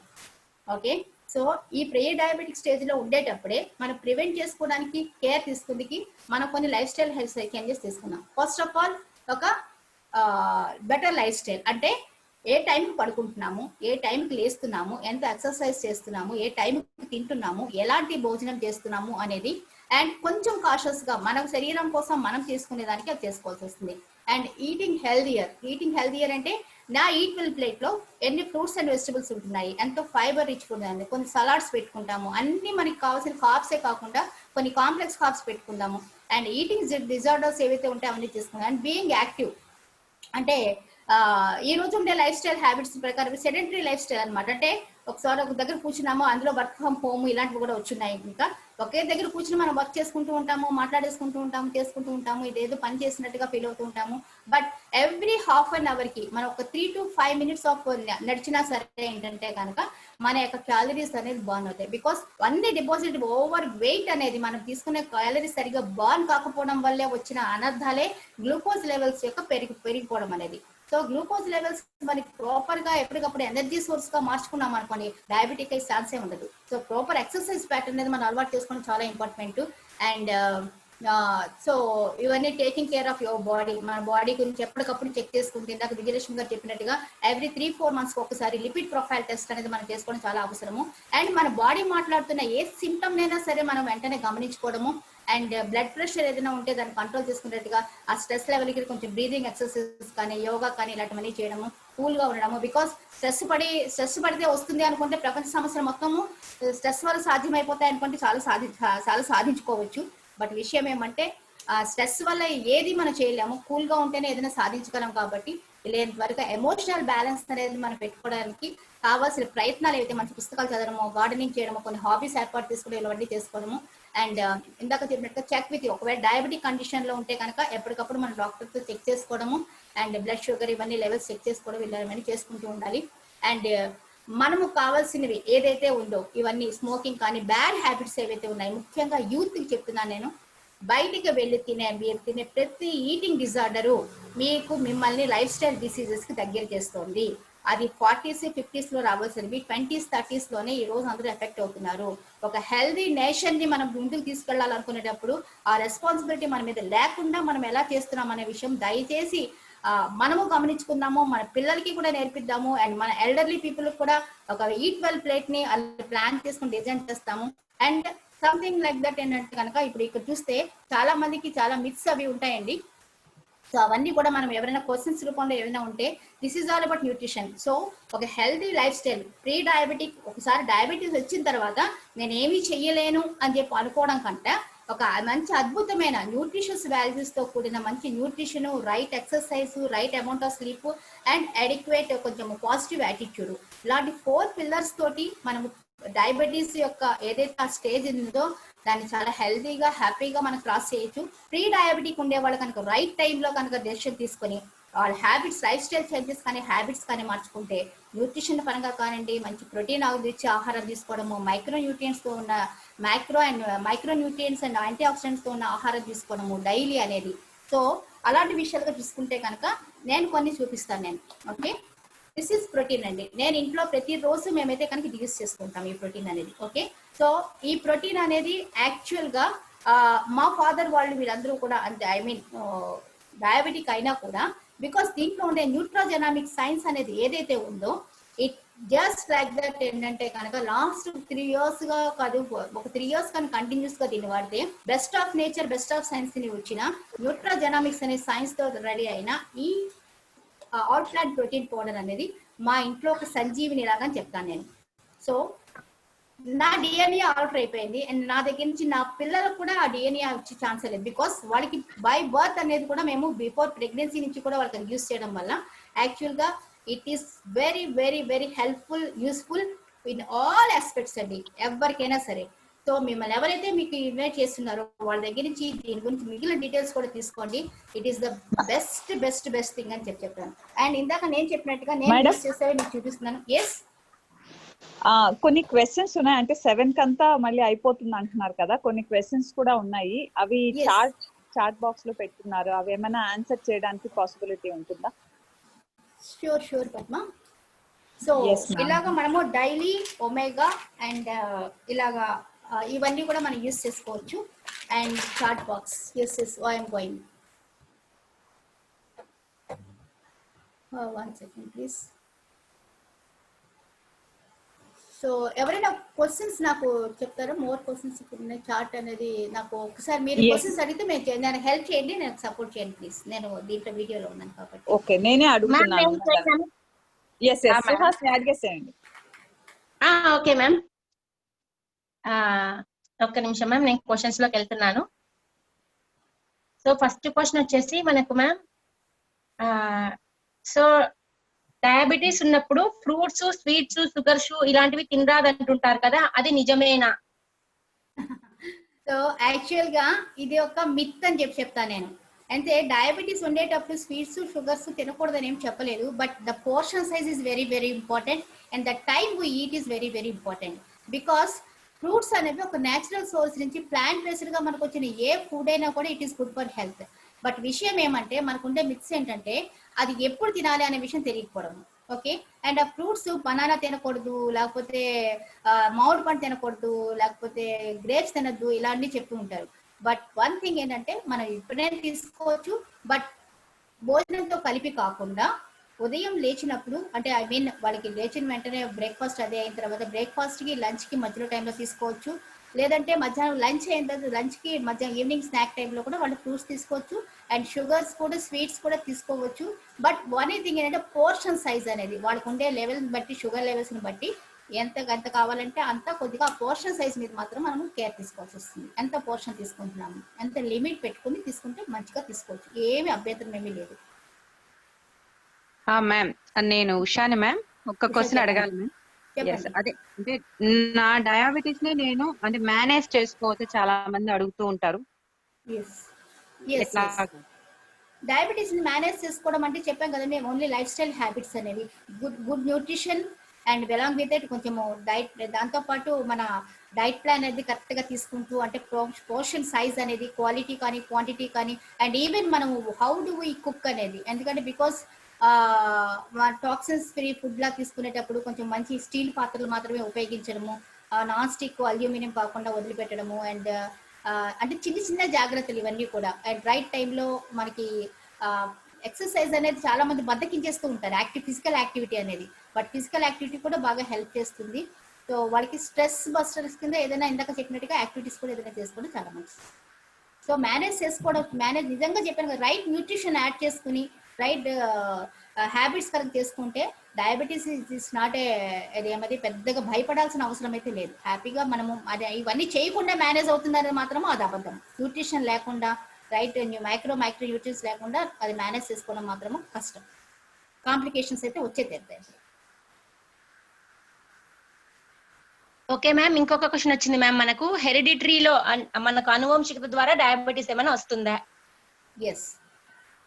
S2: ఓకే, సో ఈ ప్రీ డయాబెటిక్ స్టేజ్ లో ఉండేటప్పుడే మనం ప్రివెంట్ చేసుకోవడానికి కేర్ తీసుకుందికి మనం కొన్ని లైఫ్ స్టైల్ హెల్త్ చేంజెస్ తీసుకున్నాం. ఫస్ట్ ఆఫ్ ఆల్ ఒక బెటర్ లైఫ్ స్టైల్ అంటే ఏ టైంకి పడుకుంటున్నాము, ఏ టైంకి లేస్తున్నాము, ఎంత ఎక్సర్సైజ్ చేస్తున్నాము, ఏ టైంకి తింటున్నాము, ఎలాంటి భోజనం చేస్తున్నాము అనేది అండ్ కొంచెం కాషియస్గా మన శరీరం కోసం మనం తీసుకునే దానికి అది చేసుకోవాల్సి వస్తుంది. అండ్ ఈటింగ్ హెల్దియర్ అంటే నా ఈట్ విల్ ప్లేట్లో ఎన్ని ఫ్రూట్స్ అండ్ వెజిటబుల్స్ ఉంటున్నాయి, ఎంతో ఫైబర్ రిచ్ ఫుడ్ అండి, కొన్ని సలాడ్స్ పెట్టుకుంటాము, అన్ని మనకి కావాల్సిన కార్బ్సే కాకుండా కొన్ని కాంప్లెక్స్ కార్బ్స్ పెట్టుకుందాము. అండ్ ఈటింగ్ డిజార్డర్స్ ఏవైతే ఉంటాయో అవన్నీ తీసుకుందాం. అండ్ బీయింగ్ యాక్టివ్ అంటే ఈ రోజు ఉండే లైఫ్ స్టైల్ హ్యాబిట్స్ ప్రకారం సెడెంటరీ లైఫ్ స్టైల్ అనమాట. అంటే ఒకసారి ఒక దగ్గర కూర్చున్నాము, అందులో వర్క్ ఫ్రమ్ హోమ్ ఇలాంటివి కూడా వచ్చున్నాయి. ఇంకా ఒకే దగ్గర కూర్చుని మనం వర్క్ చేసుకుంటూ ఉంటాము, మాట్లాడేసుకుంటూ ఉంటాము, చేసుకుంటూ ఉంటాము, ఇదేదో పని చేసినట్టుగా ఫీల్ అవుతూ ఉంటాము. బట్ ఎవ్రీ హాఫ్ అన్ అవర్కి మనం ఒక 3 to 5 minutes ఆఫ్ నడిచినా సరే ఏంటంటే కనుక మన యొక్క క్యాలరీస్ అనేది బర్న్ అవుతాయి. బికాస్ అన్ని డిపాజిట్ ఓవర్ వెయిట్ అనేది మనం తీసుకునే క్యాలరీస్ సరిగా బర్న్ కాకపోవడం వల్లే వచ్చిన అనర్థాలే గ్లూకోజ్ లెవెల్స్ యొక్క పెరిగిపోవడం అనేది. సో గ్లూకోజ్ లెవెల్స్ మనకి ప్రాపర్ గా ఎప్పటికప్పుడు ఎనర్జీ సోర్స్ గా మార్చుకున్నాం అనుకోండి, డయాబెటిక్ అయ్యే ఛాన్సే ఉండదు. సో ప్రాపర్ ఎక్సర్సైజ్ ప్యాటర్న్ అనేది మనం అలవాటు చేసుకోవడం చాలా ఇంపార్టెంట్. అండ్ సో ఇవన్నీ taking care of your body, మన బాడీ గురించి ఎప్పటికప్పుడు చెక్ చేసుకుంటే ఇందాక విజయలక్ష్మి గారు చెప్పినట్టుగా ఎవ్రీ 3-4 months ఒకసారి లిపిడ్ ప్రొఫైల్ టెస్ట్ అనేది మనం చేసుకోవడం చాలా అవసరము. అండ్ మన బాడీ మాట్లాడుతున్న ఏ సిమ్టమ్ అయినా సరే మనం వెంటనే గమనించుకోవడము. అండ్ బ్లడ్ ప్రెషర్ ఏదైనా ఉంటే దాన్ని కంట్రోల్ చేసుకునేట్టుగా ఆ స్ట్రెస్ లెవెల్కి కొంచెం బ్రీదింగ్ ఎక్సర్సైజెస్ కానీ యోగా కానీ ఇలాంటివన్నీ చేయడము, కూల్గా ఉండడము. బికాస్ స్ట్రెస్ పడితే వస్తుంది అనుకుంటే ప్రపంచ సమస్యలు మొత్తము స్ట్రెస్ వల్ల సాధ్యమైపోతాయి అనుకుంటే చాలా సాధించుకోవచ్చు. బట్ విషయం ఏమంటే స్ట్రెస్ వల్ల ఏది మనం చేయలేము, కూల్గా ఉంటేనే ఏదైనా సాధించగలం. కాబట్టి లేని వరకు ఎమోషనల్ బ్యాలెన్స్ అనేది మనం పెట్టుకోవడానికి కావాల్సిన ప్రయత్నాలు ఏవైతే మంచి పుస్తకాలు చదవడము, గార్డెనింగ్ చేయడము, కొన్ని హాబీస్ ఏర్పాటు చేసుకోవడం, ఇవన్నీ చేసుకోవడము. అండ్ ఇందాక చెప్పినట్టుగా చెక్ విత్ ఒకవేళ డయాబెటిక్ కండిషన్ లో ఉంటే కనుక ఎప్పటికప్పుడు మన డాక్టర్తో చెక్ చేసుకోవడము, అండ్ బ్లడ్ షుగర్ ఇవన్నీ లెవెల్స్ చెక్ చేసుకోవడం, ఇవన్నీ చేసుకుంటూ ఉండాలి. అండ్ మనము కావాల్సినవి ఏదైతే ఉందో ఇవన్నీ స్మోకింగ్ కానీ బ్యాడ్ హ్యాబిట్స్ ఏవైతే ఉన్నాయి, ముఖ్యంగా యూత్కి చెప్తున్నాను నేను, బయటికి వెళ్ళి మీరు తినే ప్రతి ఈటింగ్ డిజార్డరు మిమ్మల్ని లైఫ్ స్టైల్ డిసీజెస్కి దగ్గర చేస్తుంది. అది 40s 50s రావాల్సినవి 20s 30s ఈ రోజు అందరూ ఎఫెక్ట్ అవుతున్నారు. ఒక హెల్దీ నేషన్ ని మనం ముందుకు తీసుకెళ్లాలనుకునేటప్పుడు ఆ రెస్పాన్సిబిలిటీ మన మీద లేకుండా మనం ఎలా చేస్తున్నాం అనే విషయం దయచేసి మనము గమనించుకుందాము, మన పిల్లలకి కూడా నేర్పిద్దాము. అండ్ మన ఎల్డర్లీ పీపుల్ కూడా ఒక ఈట్ వెల్ ప్లేట్ ని ప్లాన్ చేసుకుని డిజైన్ చేస్తాము. అండ్ సంథింగ్ లైక్ దట్ ఏంటంటే కనుక ఇప్పుడు ఇక్కడ చూస్తే చాలా మందికి చాలా మిత్స్ అవి ఉంటాయండి. సో అవన్నీ కూడా మనం ఎవరైనా క్వశ్చన్స్ రూపంలో ఏమైనా ఉంటే this is all about nutrition. So ఒక healthy lifestyle, pre diabetic ఒకసారి డయాబెటీస్ వచ్చిన తర్వాత నేను ఏమీ చెయ్యలేను అని చెప్పి అనుకోవడం కంటే ఒక మంచి అద్భుతమైన న్యూట్రిషియస్ వాల్యూస్ తో కూడిన మంచి nutrition, right exercise, right amount of sleep and adequate కొంచెం పాజిటివ్ యాటిట్యూడ్, ఇలాంటి 4 pillars తోటి మనం డయాబెటీస్ యొక్క ఏదైతే ఆ స్టేజ్ ఉందో దాన్ని చాలా హెల్తీగా హ్యాపీగా మనం క్రాస్ చేయొచ్చు. ప్రీ డయాబెటిక్ ఉండే వాళ్ళు కనుక రైట్ టైంలో కనుక డెసిషన్ తీసుకొని వాళ్ళ హ్యాబిట్స్, లైఫ్ స్టైల్ చేంజెస్ కానీ హ్యాబిట్స్ కానీ మార్చుకుంటే న్యూట్రిషన్ పరంగా కానివ్వండి, మంచి ప్రోటీన్ ఇచ్చే ఆహారం తీసుకోవడము, micronutrients and antioxidants తో ఉన్న ఆహారం తీసుకోవడము డైలీ అనేది. సో అలాంటి విషయాలుగా చూసుకుంటే కనుక నేను కొన్ని చూపిస్తాను నేను. ఓకే, దిస్ ఈస్ ప్రోటీన్ అండి. నేను ఇంట్లో ప్రతిరోజు మేమైతే కనుక యూజ్ చేసుకుంటాం ఈ ప్రోటీన్ అనేది. ఓకే, సో ఈ ప్రోటీన్ అనేది యాక్చువల్ గా మా ఫాదర్ వాళ్ళు వీళ్ళందరూ కూడా అంటే ఐ మీన్ డయాబెటిక్ అయినా కూడా బికాస్ దీంట్లో ఉండే న్యూట్రోజెనామిక్ సైన్స్ అనేది ఏదైతే ఉందో ఇట్ జస్ట్ లైక్ దట్ ఏంటంటే కనుక లాస్ట్ 3 years గా కాదు, ఒక 3 years కానీ కంటిన్యూస్ గా దీన్ని వాడితే best of nature, best of science ని వచ్చిన న్యూట్రోజెనామిక్స్ అనే సైన్స్ తో రెడీ అయిన ఈ ఆల్ ఫ్లాట్ ప్రోటీన్ పౌడర్ అనేది మా ఇంట్లో ఒక సంజీవిని లాగా అని చెప్తాను నేను. సో నా డిఎన్ఏ ఆల్టర్ అయిపోయింది అండ్ నా దగ్గర నుంచి నా పిల్లలకు కూడా ఆ డిఎన్ఏ వచ్చే ఛాన్స్ లేదు. బికాస్ వాళ్ళకి బై బర్త్ అనేది కూడా మేము బిఫోర్ ప్రెగ్నెన్సీ నుంచి కూడా వాళ్ళకి యూజ్ చేయడం వల్ల యాక్చువల్ గా it is very very very helpful, useful in all aspects అండి ఎవరికైనా సరే. సో మిమ్మల్ని ఎవరైతే మీకు ఇన్వైట్ చేస్తున్నారో వాళ్ళ దగ్గర నుంచి దీని గురించి మిగిలిన డీటెయిల్స్ కూడా తీసుకోండి. It is the best best best thing అని చెప్పాను. అండ్ ఇందాక నేను చెప్పినట్టుగా నేను యూజ్ చేసేవి మీకు చూపిస్తున్నాను. ఎస్,
S4: కొన్ని క్వశ్చన్స్ ఉన్నాయి, అంటే 7 కంతా మళ్ళీ అయిపోతుంది అంటున్నారు కదా, కొన్ని క్వశ్చన్స్ కూడా ఉన్నాయి. అవి చాట్ బాక్స్ లో పెట్టున్నారు, అవి ఏమైనా ఆన్సర్ చేయడానికి పాసిబిలిటీ ఉంటుందా?
S2: షూర్ పద్మ. సో ఇలాగా మనము డైలీ ఒమేగా అండ్ ఇలాగా ఇవన్నీ కూడా మనం యూజ్ చేసుకోవచ్చు. And chat box yes I'm going 1 second please. So ఎవరైనా క్వశ్చన్స్ నాకు చెప్తారా? మోర్ క్వశ్చన్స్ ఉన్నాయి చార్ట్ అనేది. నాకు ఒకసారి మీరు క్వశ్చన్స్ అడిగితే నేను హెల్ప్ చేయండి, నేను సపోర్ట్ చేయండి ప్లీజ్. నేను దీంట్లో వీడియోలో ఉన్నాను కాబట్టి.
S4: ఓకే, నేనే అడుగుతున్నాను. yes yes సుహాస్ని అడిగేసేయండి.
S5: ఓకే మ్యామ్, ఒక్క నిమిషం మ్యామ్, నేను క్వశ్చన్స్ లోకి వెళ్తున్నాను. సో ఫస్ట్ క్వశ్చన్ వచ్చేసి మనకు మ్యామ్, సో డయాబెటీస్ ఉన్నప్పుడు ఫ్రూట్స్, స్వీట్స్, షుగర్స్ ఇలాంటివి తినరాదంటుంటారు కదా, అది నిజమేనా?
S2: సో యాక్చువల్ గా ఇది ఒక మిత్ అని చెప్తాను నేను. అంటే డయాబెటీస్ ఉండేటప్పుడు స్వీట్స్, షుగర్స్ తినకూడదని ఏం చెప్పలేదు. But the portion size is very very important and the time we eat is very very important. Because fruits అనేవి ఒక న్యాచురల్ సోర్స్ నుంచి ప్లాంట్ బేస్డ్ గా మనకు వచ్చిన ఏ ఫుడ్ అయినా కూడా it is good for health. But విషయం ఏమంటే మనకుండే మిత్స్ ఏంటంటే అది ఎప్పుడు తినాలి అనే విషయం తెలియకపోవడం. ఓకే, అండ్ ఆ ఫ్రూట్స్ బనానా తినకూడదు, లేకపోతే మామిడి పండు తినకూడదు, లేకపోతే గ్రేప్స్ తినద్దు, ఇలాంటివి చెప్తూ ఉంటారు. బట్ వన్ థింగ్ ఏంటంటే మనం ఎప్పుడైనా తీసుకోవచ్చు, బట్ భోజనంతో కలిపి కాకుండా ఉదయం లేచినప్పుడు, అంటే ఐ మీన్ వాళ్ళకి లేచిన వెంటనే బ్రేక్ఫాస్ట్ అదే అయిన తర్వాత బ్రేక్ఫాస్ట్ కి లంచ్ కి మధ్యలో టైంలో తీసుకోవచ్చు. లేదంటే మధ్యాహ్నం లంచ్ అయిన తర్వాత లంచ్ కి మధ్యాహ్నం ఈవినింగ్ స్నాక్ టైంలో కూడా వాళ్ళు ఫ్రూట్స్ తీసుకోవచ్చు. అండ్ షుగర్స్ కూడా, స్వీట్స్ కూడా తీసుకోవచ్చు. బట్ వన్ థింగ్ ఏంటంటే పోర్షన్ సైజ్ అనేది వాళ్ళకు ఉండే లెవెల్ బట్టి, షుగర్ లెవెల్స్ ని బట్టి ఎంత కావాలంటే అంత కొద్దిగా పోర్షన్ సైజ్ మీద మాత్రం మనం కేర్ తీసుకోవాల్సి వస్తుంది. ఎంత పోర్షన్ తీసుకుంటున్నాము, ఎంత లిమిట్ పెట్టుకుని తీసుకుంటే మంచిగా తీసుకోవచ్చు, ఏమి అభ్యంతరం ఏమీ లేదు.
S1: మ్యామ్, నేను ఉషాని మ్యామ్, ఒక్క క్వశ్చన్ అడగాలి మ్యామ్. అదే అంటే నా డయాబెటీస్ ని నేను అంటే మేనేజ్ చేసుకోవచ్చు, చాలా మంది అడుగుతూ ఉంటారు.
S2: డయాబెటీస్ ని మేనేజ్ చేసుకోవడం అంటే చెప్పాం కదా మేము, ఓన్లీ లైఫ్ స్టైల్ హ్యాబిట్స్ అనేవి, good nutrition and belong with it కొంచెము డైట్, దాంతో పాటు మన డైట్ ప్లాన్ అనేది కరెక్ట్ గా తీసుకుంటూ, అంటే పోర్షన్ సైజ్ అనేది క్వాలిటీ కానీ క్వాంటిటీ కానీ, అండ్ ఈవెన్ మనం హౌ డు వి కుక్ అనేది. ఎందుకంటే బికాస్ టాక్సిన్స్ ఫ్రీ ఫుడ్ లా తీసుకునేటప్పుడు కొంచెం మంచి స్టీల్ పాత్రలు మాత్రమే ఉపయోగించడము, నాన్ స్టిక్ అల్యూమినియం కాకుండా వదిలిపెట్టడము, అండ్ అంటే చిన్న చిన్న జాగ్రత్తలు ఇవన్నీ కూడా. అండ్ రైట్ టైంలో మనకి ఎక్సర్సైజ్ అనేది చాలా మంది బద్దకించేస్తూ ఉంటారు, ఫిజికల్ యాక్టివిటీ అనేది. బట్ ఫిజికల్ యాక్టివిటీ కూడా బాగా హెల్ప్ చేస్తుంది. సో వాళ్ళకి స్ట్రెస్ బస్టర్స్ కింద ఏదైనా ఇందాక చెప్పినట్టుగా యాక్టివిటీస్ కూడా ఏదైనా చేసుకోవడం చాలా మంచిది. సో మేనేజ్ చేసుకోవడం, నిజంగా చెప్పాను కదా, రైట్ న్యూట్రిషన్ యాడ్ చేసుకుని రైట్ హ్యాబిట్స్ కరెక్ట్ చేసుకుంటే డయాబెటీస్ ఇస్ నాట్ ఏమది పెద్దగా భయపడాల్సిన అవసరం అయితే లేదు. హ్యాపీగా మనము అది ఇవన్నీ చేయకుండా మేనేజ్ అవుతుందనేది మాత్రం అది అబద్ధం. న్యూట్రిషన్ లేకుండా, రైట్ మైక్రో న్యూట్రిషన్స్ లేకుండా అది మేనేజ్ చేసుకోవడం మాత్రము కష్టం, కాంప్లికేషన్స్ అయితే వచ్చే తీరుతాయి.
S5: ఓకే మ్యామ్, ఇంకొక క్వశ్చన్ వచ్చింది మ్యామ్, మనకు హెరిడిటరీలో మనకు అనువంశికత ద్వారా డయాబెటీస్ ఏమైనా వస్తుందా?
S2: ఎస్,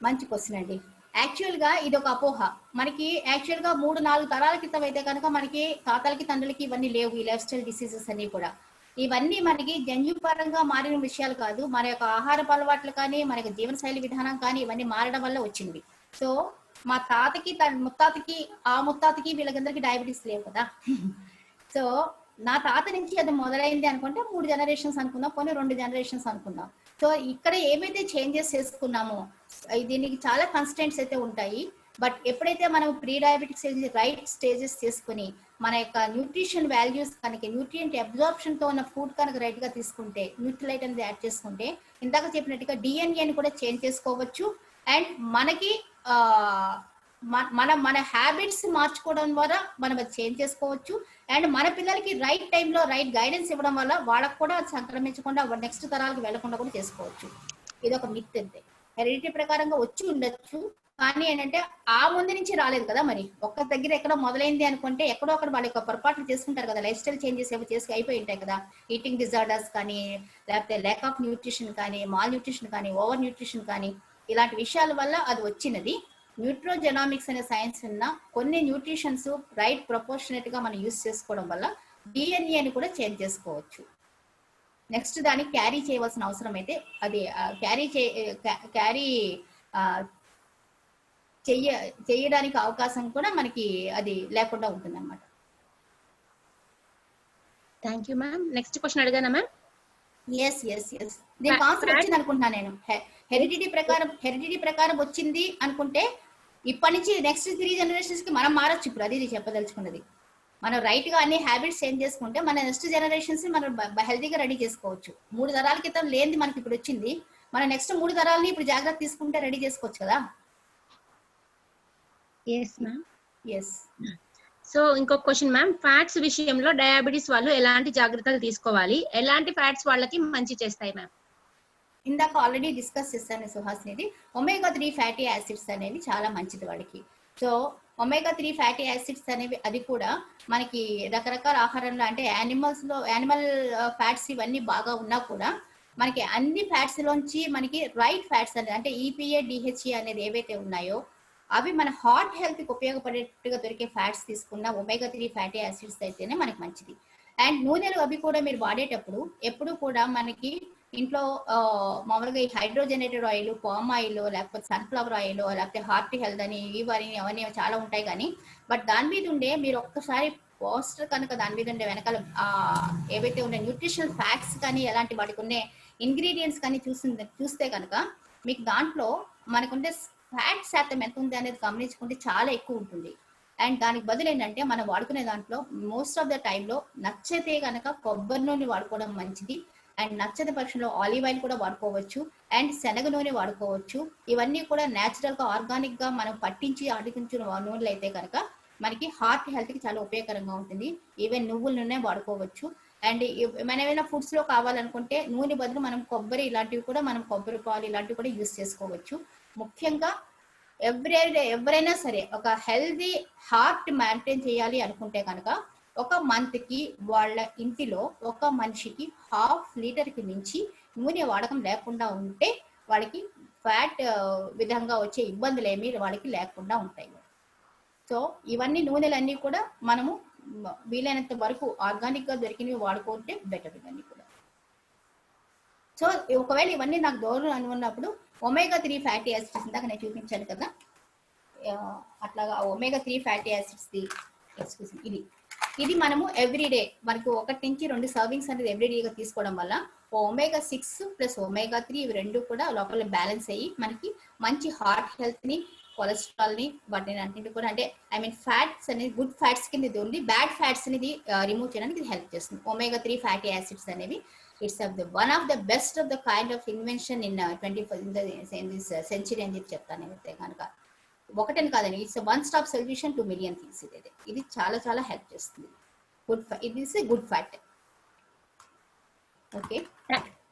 S2: మంచి క్వశ్చన్ అండి. యాక్చువల్ గా ఇది ఒక అపోహ. మనకి యాక్చువల్ గా 3-4 తరాల క్రితం అయితే కనుక మనకి తాతలకి తండ్రులకి ఇవన్నీ లేవు, ఈ లైఫ్ స్టైల్ డిసీజెస్ అన్ని కూడా. ఇవన్నీ మనకి జన్యుపరంగా మారిన విషయాలు కాదు, మన యొక్క ఆహారపు అలవాట్లు కానీ, మన యొక్క జీవనశైలి విధానం కానీ ఇవన్నీ మారడం వల్ల వచ్చింది. సో మా తాతకి, ముత్తాతకి, ఆ ముత్తాతకి వీళ్ళకందరికీ డయాబెటీస్ లేవు కదా. సో నా తాత నుంచి అది మొదలైంది అనుకుంటే 3 జనరేషన్స్ అనుకుందాం, కొన్ని 2 జనరేషన్స్ అనుకుందాం. సో ఇక్కడ ఏమైతే చేంజెస్ చేసుకున్నామో దీనికి చాలా కన్స్టెంట్స్ అయితే ఉంటాయి. బట్ ఎప్పుడైతే మనం ప్రీ డయాబెటిక్స్ రైట్ స్టేజెస్ చేసుకుని మన యొక్క న్యూట్రిషన్ వాల్యూస్ కనుక, న్యూట్రియంట్ అబ్జార్ప్షన్ తో ఉన్న ఫుడ్ కనుక రైట్ గా తీసుకుంటే, న్యూట్రిలైట్ అనేది యాడ్ చేసుకుంటే, ఇందాక చెప్పినట్టుగా డిఎన్ఏని కూడా చేంజ్ చేసుకోవచ్చు. అండ్ మనకి మన హ్యాబిట్స్ మార్చుకోవడం ద్వారా మనం అది చేంజ్ చేసుకోవచ్చు. అండ్ మన పిల్లలకి రైట్ టైంలో రైట్ గైడెన్స్ ఇవ్వడం వల్ల వాళ్ళకు కూడా సంక్రమించకుండా నెక్స్ట్ తరాలకు వెళ్లకుండా కూడా చేసుకోవచ్చు. ఇది ఒక మిత్ అంతే. హెరిడిటీ ప్రకారంగా వచ్చి ఉండొచ్చు, కానీ ఏంటంటే ఆ ముందు నుంచి రాలేదు కదా. మరి ఒక్క దగ్గర ఎక్కడో మొదలైంది అనుకుంటే ఎక్కడో అక్కడ వాళ్ళ యొక్క పొరపాట్లు చేసుకుంటారు కదా, లైఫ్ స్టైల్ చేంజెస్ ఏమో చేసి అయిపోయి ఉంటాయి కదా. ఈటింగ్ డిజార్డర్స్ కానీ, లేకపోతే ల్యాక్ ఆఫ్ న్యూట్రిషన్ కానీ, మాల్ న్యూట్రిషన్ కానీ, ఓవర్ న్యూట్రిషన్ కానీ, ఇలాంటి విషయాల వల్ల అది వచ్చినది. న్యూట్రోజెనామిక్స్ అనే సైన్స్ ఉన్న కొన్ని న్యూట్రిషన్స్ రైట్ ప్రపోర్షనేట్ గా మనం యూజ్ చేసుకోవడం వల్ల డిఎన్ఏని కూడా చేంజ్ చేసుకోవచ్చు. నెక్స్ట్ దానికి క్యారీ చేయవలసిన అవసరం అయితే అది క్యారీ చేయడానికి అవకాశం కూడా మనకి అది లేకుండా ఉంటుంది అన్నమాట.
S5: Thank you ma'am. Next question అడిగానా మ్యామ్?
S2: ఎస్ దీనికి ఆన్సర్ వచ్చింది అనుకుంటున్నాను నేను. హెరిడిటీ ప్రకారం వచ్చింది అనుకుంటే ఇప్పటి నుంచి నెక్స్ట్ 3 జనరేషన్స్ కి మనం మారచ్చు. ఇప్పుడు అది చెప్పదలుచుకున్నది. మనం రైట్ గా అన్ని హ్యాబిట్స్ చేంజ్ చేసుకుంటే మన నెక్స్ట్ జనరేషన్స్ మనం హెల్తీగా రెడీ చేసుకోవచ్చు. 3 తరాల క్రితం లేనిది మనకి ఇప్పుడు వచ్చింది, మన నెక్స్ట్ 3 తరాలని ఇప్పుడు జాగ్రత్త తీసుకుంటే రెడీ చేసుకోవచ్చు కదా.
S5: Yes ma'am.
S2: ఎస్.
S5: సో ఇంకొక క్వశ్చన్ మ్యామ్, ఫ్యాట్స్ విషయంలో డయాబెటీస్ వాళ్ళు ఎలాంటి జాగ్రత్తలు తీసుకోవాలి, ఎలాంటి ఫ్యాట్స్ వాళ్ళకి మంచి చేస్తాయి మ్యామ్?
S2: ఇందాక ఆల్రెడీ డిస్కస్ చేస్తాను సుహాస్నిది. omega-3 ఫ్యాటీ యాసిడ్స్ అనేవి చాలా మంచిది వాడికి. సో omega-3 ఫ్యాటీ యాసిడ్స్ అనేవి అది కూడా మనకి రకరకాల ఆహారంలో అంటే యానిమల్ ఫ్యాట్స్ ఇవన్నీ బాగా ఉన్నా కూడా మనకి అన్ని ఫ్యాట్స్ లోంచి మనకి రైట్ ఫ్యాట్స్ అనేది అంటే EPA DHA అనేది ఏవైతే ఉన్నాయో అవి మన హార్ట్ హెల్త్ కి ఉపయోగపడేట్టుగా దొరికే ఫ్యాట్స్ తీసుకున్న omega-3 ఫ్యాటీ యాసిడ్స్ అయితేనే మనకి మంచిది. అండ్ నూనెలు అవి కూడా మీరు వాడేటప్పుడు ఎప్పుడు కూడా మనకి ఇంట్లో మామూలుగా ఈ హైడ్రోజనేటెడ్ ఆయిల్, పామ్ ఆయిల్, లేకపోతే సన్ఫ్లవర్ ఆయిల్, లేకపోతే హార్ట్ హెల్త్ అని ఇవన్నీ అవన్నీ చాలా ఉంటాయి. కానీ బట్ దాని మీద ఉండే మీరు ఒక్కసారి పోస్టర్ కనుక దాని మీద ఉండే వెనకాల ఏవైతే ఉండే న్యూట్రిషనల్ ఫ్యాక్ట్స్ కానీ ఎలాంటి వాటికి ఉండే ఇంగ్రీడియంట్స్ కానీ చూస్తే కనుక మీకు దాంట్లో మనకుండే ఫ్యాట్ శాతం ఎంత ఉంది అనేది గమనించుకుంటే చాలా ఎక్కువ ఉంటుంది. అండ్ దానికి బదులు ఏంటంటే మనం వాడుకునే దాంట్లో మోస్ట్ ఆఫ్ ద టైంలో నచ్చితే కనుక కొబ్బరి నూనె వాడుకోవడం మంచిది. అండ్ నచ్చని పక్షంలో ఆలివ్ ఆయిల్ కూడా వాడుకోవచ్చు, అండ్ శనగ నూనె వాడుకోవచ్చు. ఇవన్నీ కూడా న్యాచురల్ గా ఆర్గానిక్ గా మనం పట్టించి ఆడికించిన నూనెలు అయితే కనుక మనకి హార్ట్ హెల్త్ కి చాలా ఉపయోగకరంగా ఉంటుంది. ఈవెన్ నువ్వుల నూనె వాడుకోవచ్చు. అండ్ మనం ఏమైనా ఫుడ్స్ లో కావాలనుకుంటే నూనె బదులు మనం కొబ్బరి ఇలాంటివి కూడా మనం కొబ్బరి పాలు ఇలాంటివి కూడా యూజ్ చేసుకోవచ్చు. ముఖ్యంగా ఎవరైనా సరే ఒక హెల్దీ హార్ట్ మెయింటైన్ చేయాలి అనుకుంటే కనుక ఒక మంత్ కి వాళ్ళ ఇంటిలో ఒక మనిషికి 1/2 లీటర్కి మించి నూనె వాడకం లేకుండా ఉంటే వాళ్ళకి ఫ్యాట్ విధంగా వచ్చే ఇబ్బందులు ఏమీ వాళ్ళకి లేకుండా ఉంటాయి. సో ఇవన్నీ నూనెలన్నీ కూడా మనము వీలైనంత వరకు ఆర్గానిక్ గా దొరికినవి వాడుకుంటే బెటర్. ఇవన్నీ కూడా సో ఒకవేళ ఇవన్నీ నాకు దూరం అనుకున్నప్పుడు omega-3 ఫ్యాటీ యాసిడ్స్ ఇందాక నేను చూపించాను కదా, అట్లాగా omega-3 ఫ్యాటీ యాసిడ్స్ ఇది మనము ఎవ్రీడే మనకు 1 నుంచి 2 సర్వింగ్స్ అనేది ఎవ్రీడేగా తీసుకోవడం వల్ల omega-6 ప్లస్ omega-3 ఇవి రెండు కూడా లోపల బ్యాలెన్స్ అయ్యి మనకి మంచి హార్ట్ హెల్త్ ని, కొలెస్ట్రాల్ ని, వాటిని అన్నింటి కూడా అంటే ఫ్యాట్స్ అనేది గుడ్ ఫ్యాట్స్ కింద ఇది ఉంది, బ్యాడ్ ఫ్యాట్స్ అనేది రిమూవ్ చేయడానికి ఇది హెల్ప్ చేస్తుంది. omega-3 ఫ్యాటీ యాసిడ్స్ అనేవి it's one of the best of the kind of invention in 21st century అని చెప్పి చెప్తాను. అయితే కనుక ఒకటని కాదండి, it's one stop solution to million things. ఇది చాలా చాలా హెల్ప్ చేస్తుంది. ఇది is a good fat. Okay,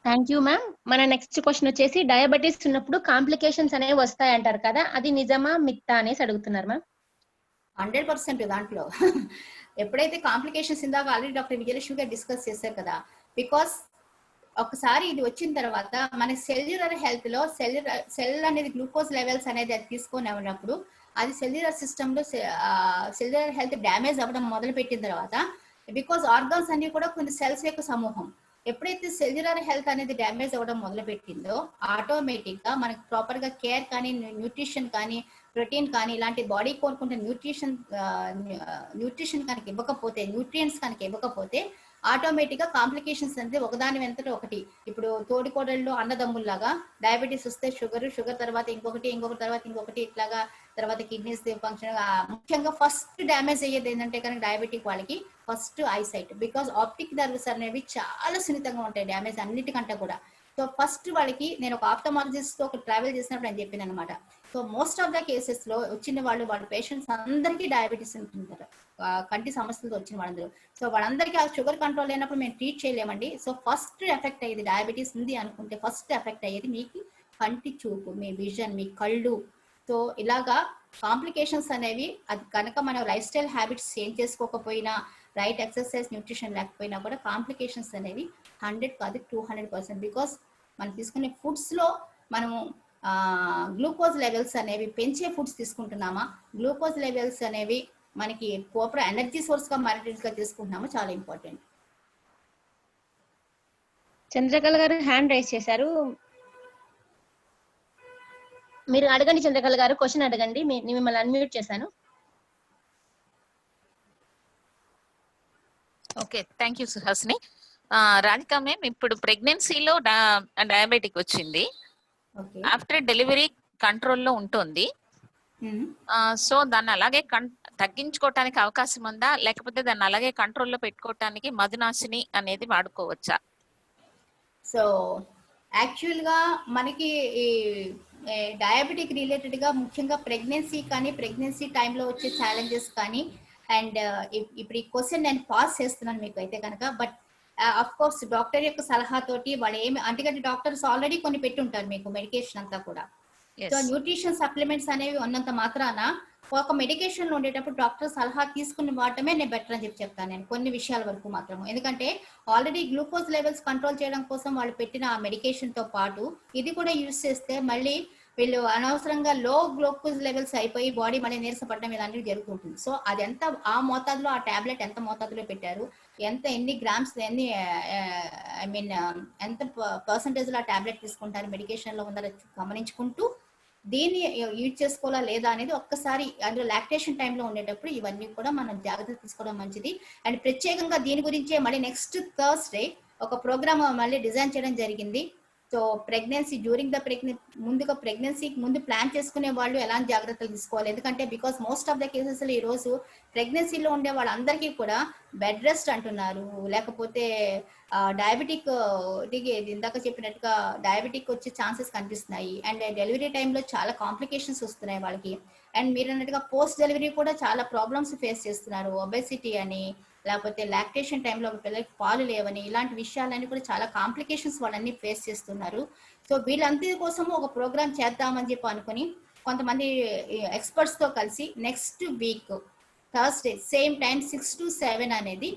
S5: thank you ma'am. మన నెక్స్ట్ క్వశ్చన్ వచ్చేసి డయాబెటీస్ ఉన్నప్పుడు కాంప్లికేషన్స్ అనేవి వస్తాయి అంటారు కదా, అది నిజమా మిథ్యా అనేసి అడుగుతున్నారు మ్యామ్.
S2: 100% దాంట్లో ఎప్పుడైతే కాంప్లికేషన్స్ ఇందాక ఆల్రెడీ డాక్టర్ విజయలక్ష్మి గారు డిస్కస్ చేశారు కదా, బికాస్ ఒకసారి ఇది వచ్చిన తర్వాత మన సెల్యులర్ హెల్త్ లో సెల్ అనేది గ్లూకోజ్ లెవెల్స్ అనేది అది తీసుకొని ఉన్నప్పుడు అది సెల్యులర్ సిస్టమ్ లో సెల్యులర్ హెల్త్ డ్యామేజ్ అవ్వడం మొదలు పెట్టిన తర్వాత, బికాజ్ ఆర్గాన్స్ అన్ని కూడా కొన్ని సెల్స్ యొక్క సమూహం, ఎప్పుడైతే సెల్యులర్ హెల్త్ అనేది డ్యామేజ్ అవ్వడం మొదలు పెట్టిందో ఆటోమేటిక్ గా మనకి ప్రాపర్ గా కేర్ కానీ, న్యూట్రిషన్ కానీ, ప్రోటీన్ కానీ ఇలాంటి బాడీ కోరుకుంటే న్యూట్రిషన్ కనుక ఇవ్వకపోతే, న్యూట్రియంట్స్ కనుక ఇవ్వకపోతే ఆటోమేటిక్ గా కాంప్లికేషన్స్ అనేది ఒకదాని వెంట ఒకటి. ఇప్పుడు తోడికోడళ్ళు అన్నదమ్ముల్లాగా డయాబెటీస్ వస్తే షుగర్ తర్వాత ఇంకొకటి తర్వాత ఇంకొకటి ఇట్లాగా తర్వాత కిడ్నీస్ ఫంక్షన్. ముఖ్యంగా ఫస్ట్ డ్యామేజ్ అయ్యేది ఏంటంటే కనుక డయాబెటిక్ వాళ్ళకి first eyesight, because optic nerves అనేవి చాలా సున్నితంగా ఉంటాయి డ్యామేజ్ అన్నిటికంటే కూడా. సో ఫస్ట్ వాళ్ళకి నేను ఒక ఆప్థమాలజిస్ట్ తో ఒక ట్రావెల్ చేసినప్పుడు ఆయన చెప్పింది అనమాట. So most of the cases లో వచ్చిన వాళ్ళ పేషెంట్స్ అందరికీ డయాబెటీస్ ఉంటుంటారు, కంటి సమస్యలతో వచ్చిన వాళ్ళందరూ. సో వాళ్ళందరికీ ఆ షుగర్ కంట్రోల్ లేనప్పుడు మేము ట్రీట్ చేయలేమండి. సో ఫస్ట్ ఎఫెక్ట్ అయ్యేది డయాబెటీస్ ఉంది అనుకుంటే ఫస్ట్ ఎఫెక్ట్ అయ్యేది మీకు కంటి చూపు, మీ విజన్, మీ కళ్ళు. సో ఇలాగా కాంప్లికేషన్స్ అనేవి అది కనుక మనం లైఫ్ స్టైల్ హ్యాబిట్స్ చేంజ్ చేసుకోకపోయినా, రైట్ ఎక్సర్సైజ్, న్యూట్రిషన్ లేకపోయినా కూడా కాంప్లికేషన్స్ అనేవి 100 కాదు 200%. బికాస్ మనం తీసుకునే ఫుడ్స్ లో మనము గ్లూకోజ్ లెవెల్స్ అనేవి పెంచే ఫుడ్స్ తీసుకుంటున్నామా, గ్లూకోజ్ లెవెల్స్ అనేవి మనకి ప్రాపర్ ఎనర్జీ సోర్స్ గా మారినట్లుగా తీసుకుంటున్నామా, చాలా ఇంపార్టెంట్.
S5: చంద్రకళ గారు హ్యాండ్ రైజ్ చేశారు, మీరు అడగండి. చంద్రకళ గారు క్వశ్చన్ అడగండి, మిమ్మల్ని అన్మ్యూట్ చేశాను.
S6: Okay, thank you Suhasini. Radhika ma'am, ఇప్పుడు ప్రెగ్నెన్సీలో డయాబెటిక్ వచ్చింది, ఆఫ్టర్ డెలివరీ కంట్రోల్లో ఉంటుంది. సో దాన్ని అలాగే తగ్గించుకోవటానికి అవకాశం ఉందా, లేకపోతే దాన్ని అలాగే కంట్రోల్లో పెట్టుకోవటానికి మధునాశిని అనేది వాడుకోవచ్చా?
S2: సో యాక్చువల్గా మనకి ఈ డయాబెటిక్ రిలేటెడ్గా ముఖ్యంగా ప్రెగ్నెన్సీ కానీ ప్రెగ్నెన్సీ టైంలో వచ్చే ఛాలెంజెస్ కానీ అండ్ ఇప్పుడు ఈ క్వశ్చన్ నేను పాస్ చేస్తున్నాను మీకు అయితే కనుక. బట్ అఫ్ కోర్స్ డాక్టర్ యొక్క సలహాతోటి వాళ్ళు ఏమి అంటే డాక్టర్స్ ఆల్రెడీ కొన్ని పెట్టుంటారు మీకు మెడికేషన్ అంతా కూడా. సో న్యూట్రిషన్ సప్లిమెంట్స్ అనేవి ఉన్నంత మాత్రాన ఒక మెడికేషన్ లో ఉండేటప్పుడు డాక్టర్ సలహా తీసుకుని వాడటమే నేను బెటర్ అని చెప్తాను నేను కొన్ని విషయాల వరకు మాత్రము. ఎందుకంటే ఆల్రెడీ గ్లూకోజ్ లెవెల్స్ కంట్రోల్ చేయడం కోసం వాళ్ళు పెట్టిన ఆ మెడికేషన్ తో పాటు ఇది కూడా యూజ్ చేస్తే మళ్ళీ వీళ్ళు అనవసరంగా లో గ్లూకోజ్ లెవెల్స్ అయిపోయి బాడీ మళ్ళీ నీరసపడడం ఇలాంటివి జరుగుతుంటుంది. సో అది ఎంత ఆ మోతాదులో ఆ టాబ్లెట్ ఎంత మోతాదులో పెట్టారు, ఎన్ని గ్రామ్స్ ఐ మీన్ ఎంత పర్సంటేజ్ లో ఆ టాబ్లెట్ తీసుకుంటారు మెడికేషన్ లో ఉందని గమనించుకుంటూ దీన్ని యూజ్ చేసుకోవాలా లేదా అనేది ఒక్కసారి అందులో లాక్టేషన్ టైంలో ఉండేటప్పుడు ఇవన్నీ కూడా మనం జాగ్రత్త తీసుకోవడం మంచిది. అండ్ ప్రత్యేకంగా దీని గురించే మళ్ళీ నెక్స్ట్ థర్స్డే ఒక ప్రోగ్రామ్ మళ్ళీ డిజైన్ చేయడం జరిగింది. సో ప్రెగ్నెన్సీ డ్యూరింగ్ ద ముందుగా ప్రెగ్నెన్సీకి ముందు ప్లాన్ చేసుకునే వాళ్ళు ఎలాంటి జాగ్రత్తలు తీసుకోవాలి, ఎందుకంటే because most of the cases ఈ రోజు ప్రెగ్నెన్సీలో ఉండే వాళ్ళందరికీ కూడా బెడ్ రెస్ట్ అంటున్నారు, లేకపోతే డయాబెటిక్ ఇందాక చెప్పినట్టుగా డయాబెటిక్ వచ్చే ఛాన్సెస్ కనిపిస్తున్నాయి. అండ్ డెలివరీ టైంలో చాలా కాంప్లికేషన్స్ వస్తున్నాయి వాళ్ళకి. అండ్ మీరు అన్నట్టుగా పోస్ట్ డెలివరీ కూడా చాలా ప్రాబ్లమ్స్ ఫేస్ చేస్తున్నారు, ఒబెసిటీ అని, లేకపోతే లాక్టేషన్ టైంలో పిల్లలకి పాలు లేవని, ఇలాంటి విషయాలన్నీ కూడా చాలా కాంప్లికేషన్స్ వాళ్ళన్నీ ఫేస్ చేస్తున్నారు. సో వీళ్ళందరి కోసము ఒక ప్రోగ్రామ్ చేద్దామని చెప్పి అనుకుని కొంతమంది ఎక్స్పర్ట్స్ తో కలిసి next week Thursday same time 6 to 7 అనేది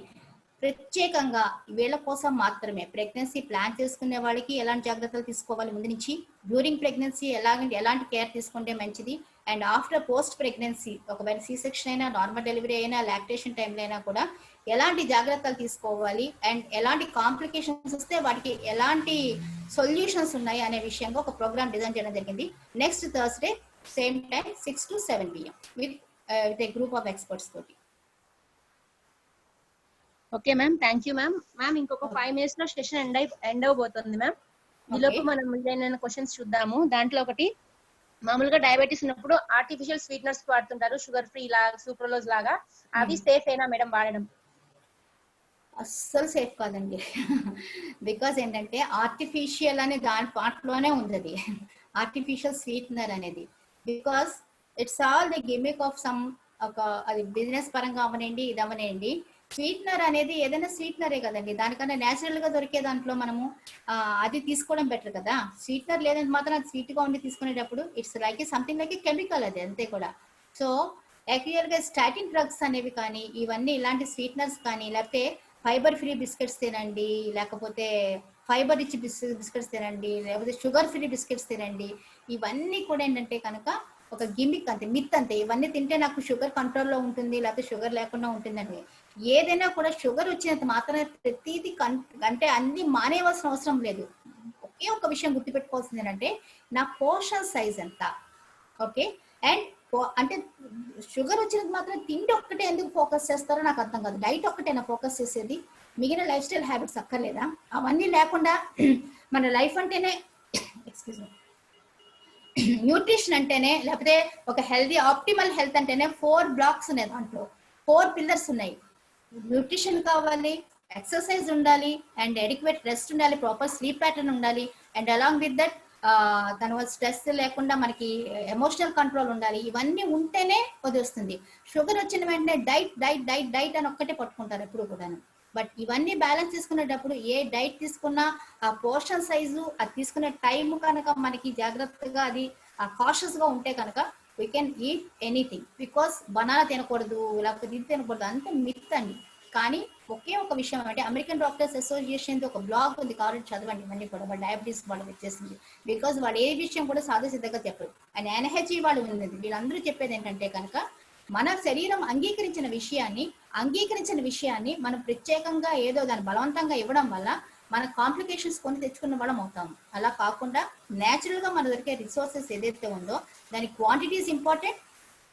S2: ప్రత్యేకంగా వీళ్ళ కోసం మాత్రమే ప్రెగ్నెన్సీ ప్లాన్ చేసుకునే వాళ్ళకి ఎలాంటి జాగ్రత్తలు తీసుకోవాలి ముందు నుంచి, డ్యూరింగ్ ప్రెగ్నెన్సీ ఎలాంటి కేర్ తీసుకుంటే మంచిది, అండ్ ఆఫ్టర్ పోస్ట్ ప్రెగ్నెన్సీ ఒకవేళ సి సెక్షన్ అయినా నార్మల్ డెలివరీ అయినా లాక్టేషన్ టైంలో అయినా కూడా ఎలాంటి జాగ్రత్తలు తీసుకోవాలి అండ్ ఎలాంటి కాంప్లికేషన్స్ వస్తే వాటికి ఎలాంటి సొల్యూషన్స్ ఉన్నాయి అనే విషయంగా ఒక ప్రోగ్రామ్ డిజైన్ చేయడం జరిగింది. Next Thursday same time 6 to 7 PM with a group of experts తోటి.
S5: Okay ma'am, thank you ma'am. Ma'am ఇంకొక 5 minutes లో సెషన్ ఎండ్ అవబోతుంది మ్యామ్. ఈలోపు మనం ఏదైనా క్వశ్చన్స్ చూద్దాము. దాంట్లో ఒకటి, మామూలుగా డయాబెటీస్ ఉన్నప్పుడు ఆర్టిఫిషియల్ స్వీట్నర్స్ వాడుతుంటారు, షుగర్ ఫ్రీ లాగా సూక్రోలోజ్ లాగా, అవి సేఫ్ అయినా మేడం వాడడం?
S2: అస్సలు సేఫ్ కాదండి. బికాజ్ ఏంటంటే ఆర్టిఫిషియల్ అనే దాని పార్ట్లోనే ఉంది అది ఆర్టిఫిషియల్ స్వీట్నర్ అనేది. Because it's all the gimmick of some అది బిజినెస్ పరంగా అవనండి ఇది అవనండి. స్వీట్నర్ అనేది ఏదైనా స్వీట్నరే కదండి, దానికన్నా న్యాచురల్ గా దొరికే దాంట్లో మనము అది తీసుకోవడం బెటర్ కదా. స్వీట్నర్ లేదంటే మాత్రం అది స్వీట్ గా ఉండి తీసుకునేటప్పుడు it's like something like chemical అది అంతే కూడా. సో యాక్చువల్ గా స్టాటిన్ డ్రగ్స్ అనేవి కానీ ఇవన్నీ ఇలాంటి స్వీట్నర్స్ కానీ, లేకపోతే ఫైబర్ ఫ్రీ బిస్కెట్స్ తినండి, లేకపోతే ఫైబర్ రిచ్ బిస్కెట్స్ తినండి, లేకపోతే షుగర్ ఫ్రీ బిస్కెట్స్ తినండి, ఇవన్నీ కూడా ఏంటంటే కనుక ఒక గిమిక్ అంతే, మిత్ అంతే. ఇవన్నీ తింటే నాకు షుగర్ కంట్రోల్లో ఉంటుంది లేకపోతే షుగర్ లేకుండా ఉంటుందండి. ఏదైనా కూడా షుగర్ వచ్చినంత మాత్రమే ప్రతిదీ అంటే అన్ని మానేయవలసిన అవసరం లేదు. ఒకే ఒక విషయం గుర్తుపెట్టుకోవాల్సింది ఏంటంటే నా పోర్షన్ సైజ్ ఎంత, ఓకే. అండ్ అంటే షుగర్ వచ్చినంత మాత్రం తిండి ఒక్కటే ఎందుకు ఫోకస్ చేస్తారో నాకు అర్థం కాదు. డైట్ ఒక్కటేనా ఫోకస్ చేసేది, మిగిలిన లైఫ్ స్టైల్ హ్యాబిట్స్ అక్కర్లేదా? అవన్నీ లేకుండా మన లైఫ్ అంటేనే ఎక్స్క్యూజ్ మీ న్యూట్రిషన్ అంటేనే, లేకపోతే ఒక హెల్దీ ఆప్టిమల్ హెల్త్ అంటేనే 4 blocks ఉన్నాయి, దాంట్లో 4 pillars ఉన్నాయి. న్యూట్రిషన్ కావాలి, ఎక్సర్సైజ్ ఉండాలి, అండ్ అడిక్వేట్ రెస్ట్ ఉండాలి, ప్రాపర్ స్లీప్ ప్యాటర్న్ ఉండాలి, అండ్ అలాంగ్ విత్ దట్ దానివల్ల స్ట్రెస్ లేకుండా మనకి ఎమోషనల్ కంట్రోల్ ఉండాలి. ఇవన్నీ ఉంటేనే అది వస్తుంది. షుగర్ వచ్చిన వెంటనే డైట్ డైట్ డైట్ డైట్ అని ఒక్కటే పట్టుకుంటారు ఎప్పుడు కూడాను. బట్ ఇవన్నీ బ్యాలెన్స్ చేసుకునేటప్పుడు ఏ డైట్ తీసుకున్నా ఆ పోర్షన్ సైజు, అది తీసుకునే టైం కనుక మనకి జాగ్రత్తగా అది కాషియస్ గా ఉంటే కనుక we can eat anything. Because banana తినకూడదు లేకపోతే ఇది తినకూడదు అంతే మిత్ అండి. కానీ ఒకే ఒక విషయం అంటే అమెరికన్ డాక్టర్స్ అసోసియేషన్ ఒక బ్లాగ్ ఉంది, కావాలంటే చదవండి ఇవన్నీ కూడా. వాళ్ళ డయాబెటీస్ వాళ్ళు వచ్చేసింది. బికాస్ వాళ్ళు ఏ విషయం కూడా సాధాసిద్ధంగా చెప్పరు. అండ్ ఎన్హెచ్ఈ వాళ్ళు ఉంది. వీళ్ళందరూ చెప్పేది ఏంటంటే కనుక మన శరీరం అంగీకరించిన విషయాన్ని మనం ప్రత్యేకంగా ఏదో దాన్ని బలవంతంగా ఇవ్వడం వల్ల మన కాంప్లికేషన్స్ కొని తెచ్చుకున్న వాళ్ళం అవుతాము. అలా కాకుండా నేచురల్ గా మన దొరికే రిసోర్సెస్ ఏదైతే ఉందో దాని క్వాంటిటీ ఈజ్ ఇంపార్టెంట్,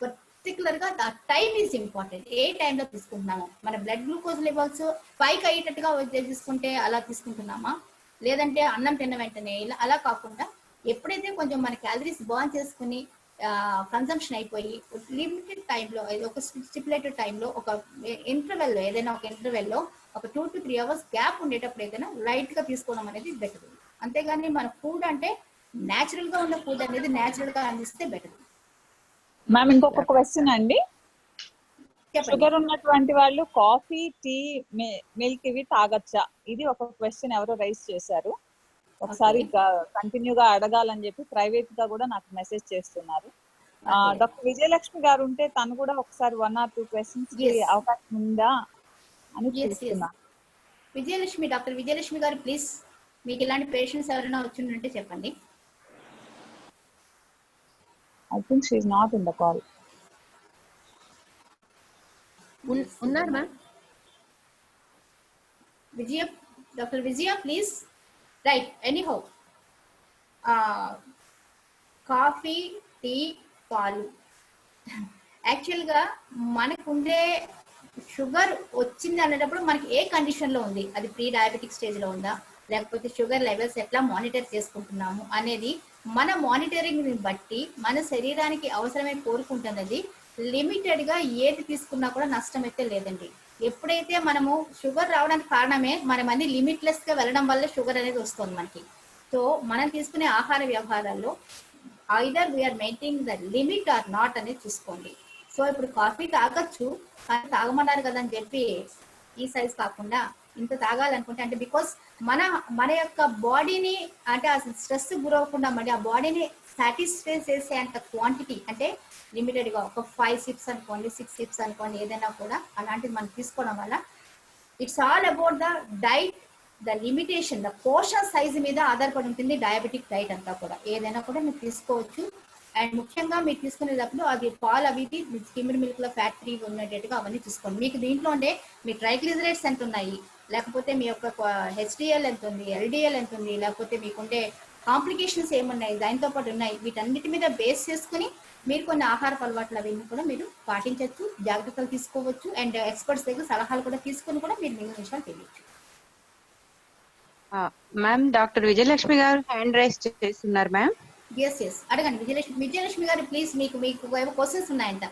S2: పర్టికులర్ గా ద టైం ఈజ్ ఇంపార్టెంట్. ఏ టైంలో తీసుకుంటున్నాము, మన బ్లడ్ గ్లూకోజ్ లెవెల్స్ 5కి అయ్యేటట్టుగా తీసుకుంటే అలా తీసుకుంటున్నామా, లేదంటే అన్నం తిన్న వెంటనే ఇలా అలా కాకుండా ఎప్పుడైతే కొంచెం మన క్యాలరీస్ బర్న్ చేసుకుని కన్సంప్షన్ అయిపోయి లిమిటెడ్ టైంలో ఒక స్టిపులేటెడ్ టైంలో ఒక ఇంటర్వెల్లో ఏదైనా ఒక ఇంటర్వెల్లో ఒక 2 to 3 hours గ్యాప్ ఉండేటప్పుడు ఏదైనా లైట్ గా తీసుకోవడం అనేది బెటర్. అంతేగాని మన ఫుడ్ అంటే న్యాచురల్ గా ఉన్న ఫుడ్ అనేది న్యాచురల్ గా అందిస్తే బెటర్.
S4: మ్యామ్ ఇంకొక క్వశ్చన్ అండి,
S2: చెప్పండి.
S4: షుగర్ ఉన్నటువంటి వాళ్ళు కాఫీ, టీ, మిల్క్ ఇవి తాగొచ్చా? ఇది ఒక క్వశ్చన్ ఎవరో రైజ్ చేశారు. ఒకసారి కంటిన్యూగా అడగాలని చెప్పి ప్రైవేట్ గా కూడా నాకు మెసేజ్ చేస్తున్నారు. డాక్టర్ విజయలక్ష్మి గారు ఉంటే తను కూడా ఒకసారి 1 or 2 క్వశ్చన్స్ కి అవకాశం ఉందా అని చూస్తున్నాను.
S2: విజయలక్ష్మి, డాక్టర్ విజయలక్ష్మి గారు ప్లీజ్, మీకు ఇలాంటి పేషెంట్స్ ఎవరైనా వచ్చిందంటే చెప్పండి.
S4: I think she is not in the call.
S5: ఉన్నారు ma'am.
S2: Vijaya, doctor Vijaya please. Right, anyhow coffee, tea, పాలు యాక్చువల్గా మనకుండే షుగర్ వచ్చింది అనేటప్పుడు మనకి ఏ కండిషన్లో ఉంది, అది ప్రీ డయాబెటిక్ స్టేజ్లో ఉందా లేకపోతే షుగర్ లెవెల్స్ ఎట్లా మానిటర్ చేసుకుంటున్నాము అనేది మన మానిటరింగ్ని బట్టి మన శరీరానికి అవసరమై కోరుకుంటున్నది. లిమిటెడ్గా ఏది తీసుకున్నా కూడా నష్టం అయితే లేదండి. ఎప్పుడైతే మనము షుగర్ రావడానికి కారణమే మనం అన్ని లిమిట్లెస్గా వెళ్ళడం వల్ల షుగర్ అనేది వస్తుంది మనకి. సో మనం తీసుకునే ఆహార వ్యవహారాల్లో either we're maintaining the limit or not అనేది చూసుకోండి. సో ఇప్పుడు కాఫీ తాగొచ్చు, కానీ తాగమన్నారు కదా అని చెప్పి ఈ సైజ్ కాకుండా ఇంత తాగాలనుకుంటే, అంటే బికాస్ మన యొక్క బాడీని అంటే ఆ స్ట్రెస్ గురవకుండా మరి ఆ బాడీని సాటిస్ఫై చేసే అంత క్వాంటిటీ అంటే లిమిటెడ్గా ఒక 5 sips అనుకోండి, 6 sips అనుకోండి, ఏదైనా కూడా అలాంటిది మనం తీసుకోవడం వల్ల it's all about the diet, the limitation, the portion size మీద ఆధారపడి ఉంటుంది డయాబెటిక్ డైట్ అంతా కూడా. ఏదైనా కూడా మీరు తీసుకోవచ్చు. అండ్ ముఖ్యంగా మీరు తీసుకునేటప్పుడు అది పాలు అవి స్కిమ్డ్ మిల్క్ లో ఫ్యాట్ ఫ్రీ ఉండేటట్టుగా అవన్నీ తీసుకోండి. మీకు దీంట్లో ఉండే మీ ట్రైగ్లిజరైడ్స్ ఎంత ఉన్నాయి, లేకపోతే మీ యొక్క హెచ్డిఎల్ ఎంత ఉంది, ఎల్డిఎల్ ఎంత ఉంది, లేకపోతే మీకుండే కాంప్లికేషన్స్ ఏమున్నాయి దానితో పాటు ఉన్నాయి, వీటన్నిటి మీద బేస్ చేసుకుని మీరు కొన్ని ఆహార అలవాట్లు అవన్నీ కూడా మీరు పాటించవచ్చు, జాగ్రత్తలు తీసుకోవచ్చు. అండ్ ఎక్స్పర్ట్స్ దగ్గర సలహాలు కూడా తీసుకుని కూడా మీరు మిగిలిన విషయాలు తెలియచ్చు.
S1: మ్యామ్ డాక్టర్ విజయలక్ష్మి గారు హ్యాండ్ రైస్ చేస్తున్నారు మ్యామ్.
S2: ఎస్ అడగండి విజయలక్ష్మి గారు ప్లీజ్. మీకు క్వశ్చన్స్ ఉన్నాయంట.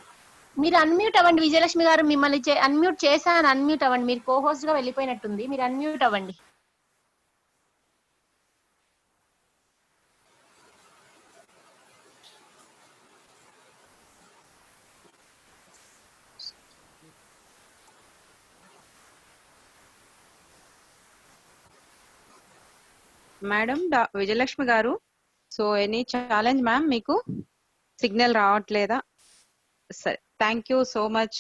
S5: మీరు అన్మ్యూట్ అవ్వండి విజయలక్ష్మి గారు. మిమ్మల్ని అన్మ్యూట్ చేశాను, అన్మ్యూట్ అవ్వండి. మీరు కోహోస్ట్ గా వెళ్ళిపోయినట్టుంది, మీరు అన్మ్యూట్ అవ్వండి.
S1: మేడం విజయలక్ష్మి గారు, సో ఎనీ ఛాలెంజ్ మ్యామ్? మీకు సిగ్నల్ రావట్లేదా? సరే, thank you so much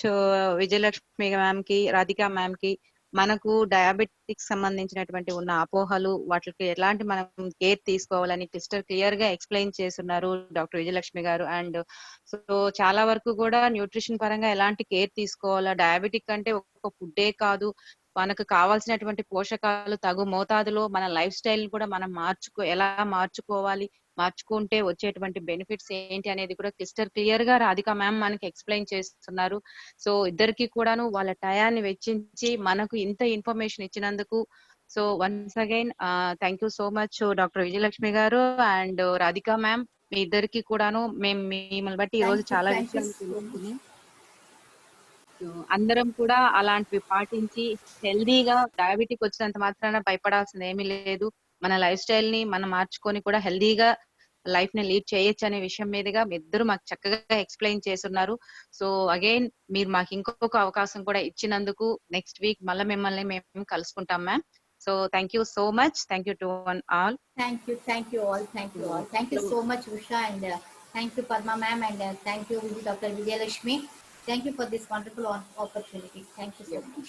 S1: Vijayalakshmi ma'am కి, రాధిక మ్యామ్ కి. మనకు డయాబెటిక్స్ సంబంధించినటువంటి ఉన్న అపోహలు, వాటికి ఎలాంటి మనం కేర్ తీసుకోవాలని క్లియర్ గా ఎక్స్ప్లెయిన్ చేస్తున్నారు డాక్టర్ విజయలక్ష్మి గారు. అండ్ సో చాలా వరకు కూడా న్యూట్రిషన్ పరంగా ఎలాంటి కేర్ తీసుకోవాలా, డయాబెటిక్ అంటే ఒక ఫుడ్డే కాదు, మనకు కావాల్సినటువంటి పోషకాలు తగు మోతాదులో మన లైఫ్ స్టైల్ కూడా మనం ఎలా మార్చుకోవాలి, మార్చుకుంటే వచ్చేటువంటి బెనిఫిట్స్ ఏంటి అనేది కూడా క్లియర్ గా రాధిక మ్యామ్ మనకి ఎక్స్ప్లెయిన్ చేస్తున్నారు. సో ఇద్దరికి కూడాను వాళ్ళ టయాన్ని వెచ్చించి మనకు ఇంత ఇన్ఫర్మేషన్ ఇచ్చినందుకు so once again thank you so much doctor Vijayalakshmi గారు అండ్ రాధిక మ్యామ్. మీ ఇద్దరికి కూడాను మేము మిమ్మల్ని బట్టి ఈ రోజు చాలా విషయాలు తెలుసుకుని అందరం కూడా అలాంటివి పాటించి హెల్దీగా, డయాబెటిక్ వచ్చినంత మాత్రాన భయపడాల్సింది ఏమీ లేదు, మన లైఫ్ స్టైల్ ని మనం మార్చుకొని కూడా హెల్దీగా లైఫ్ ని లీడ్ చేయొచ్చు అనే విషయం మీదుగా మీ ఇద్దరు మాకు చక్కగా ఎక్స్ప్లెయిన్ చేస్తున్నారు. సో అగైన్ మీరు మాకు ఇంకొక అవకాశం కూడా ఇచ్చినందుకు నెక్స్ట్ వీక్ మళ్ళీ మిమ్మల్ని మేము కలుసుకుంటాం ma'am. So thank you so much. Thank you to all.
S2: Thank you all. Thank you so much, Usha, and thank you Padma ma'am, and thank you Dr. Vijayalakshmi. Thank you for this wonderful opportunity. Thank you so much.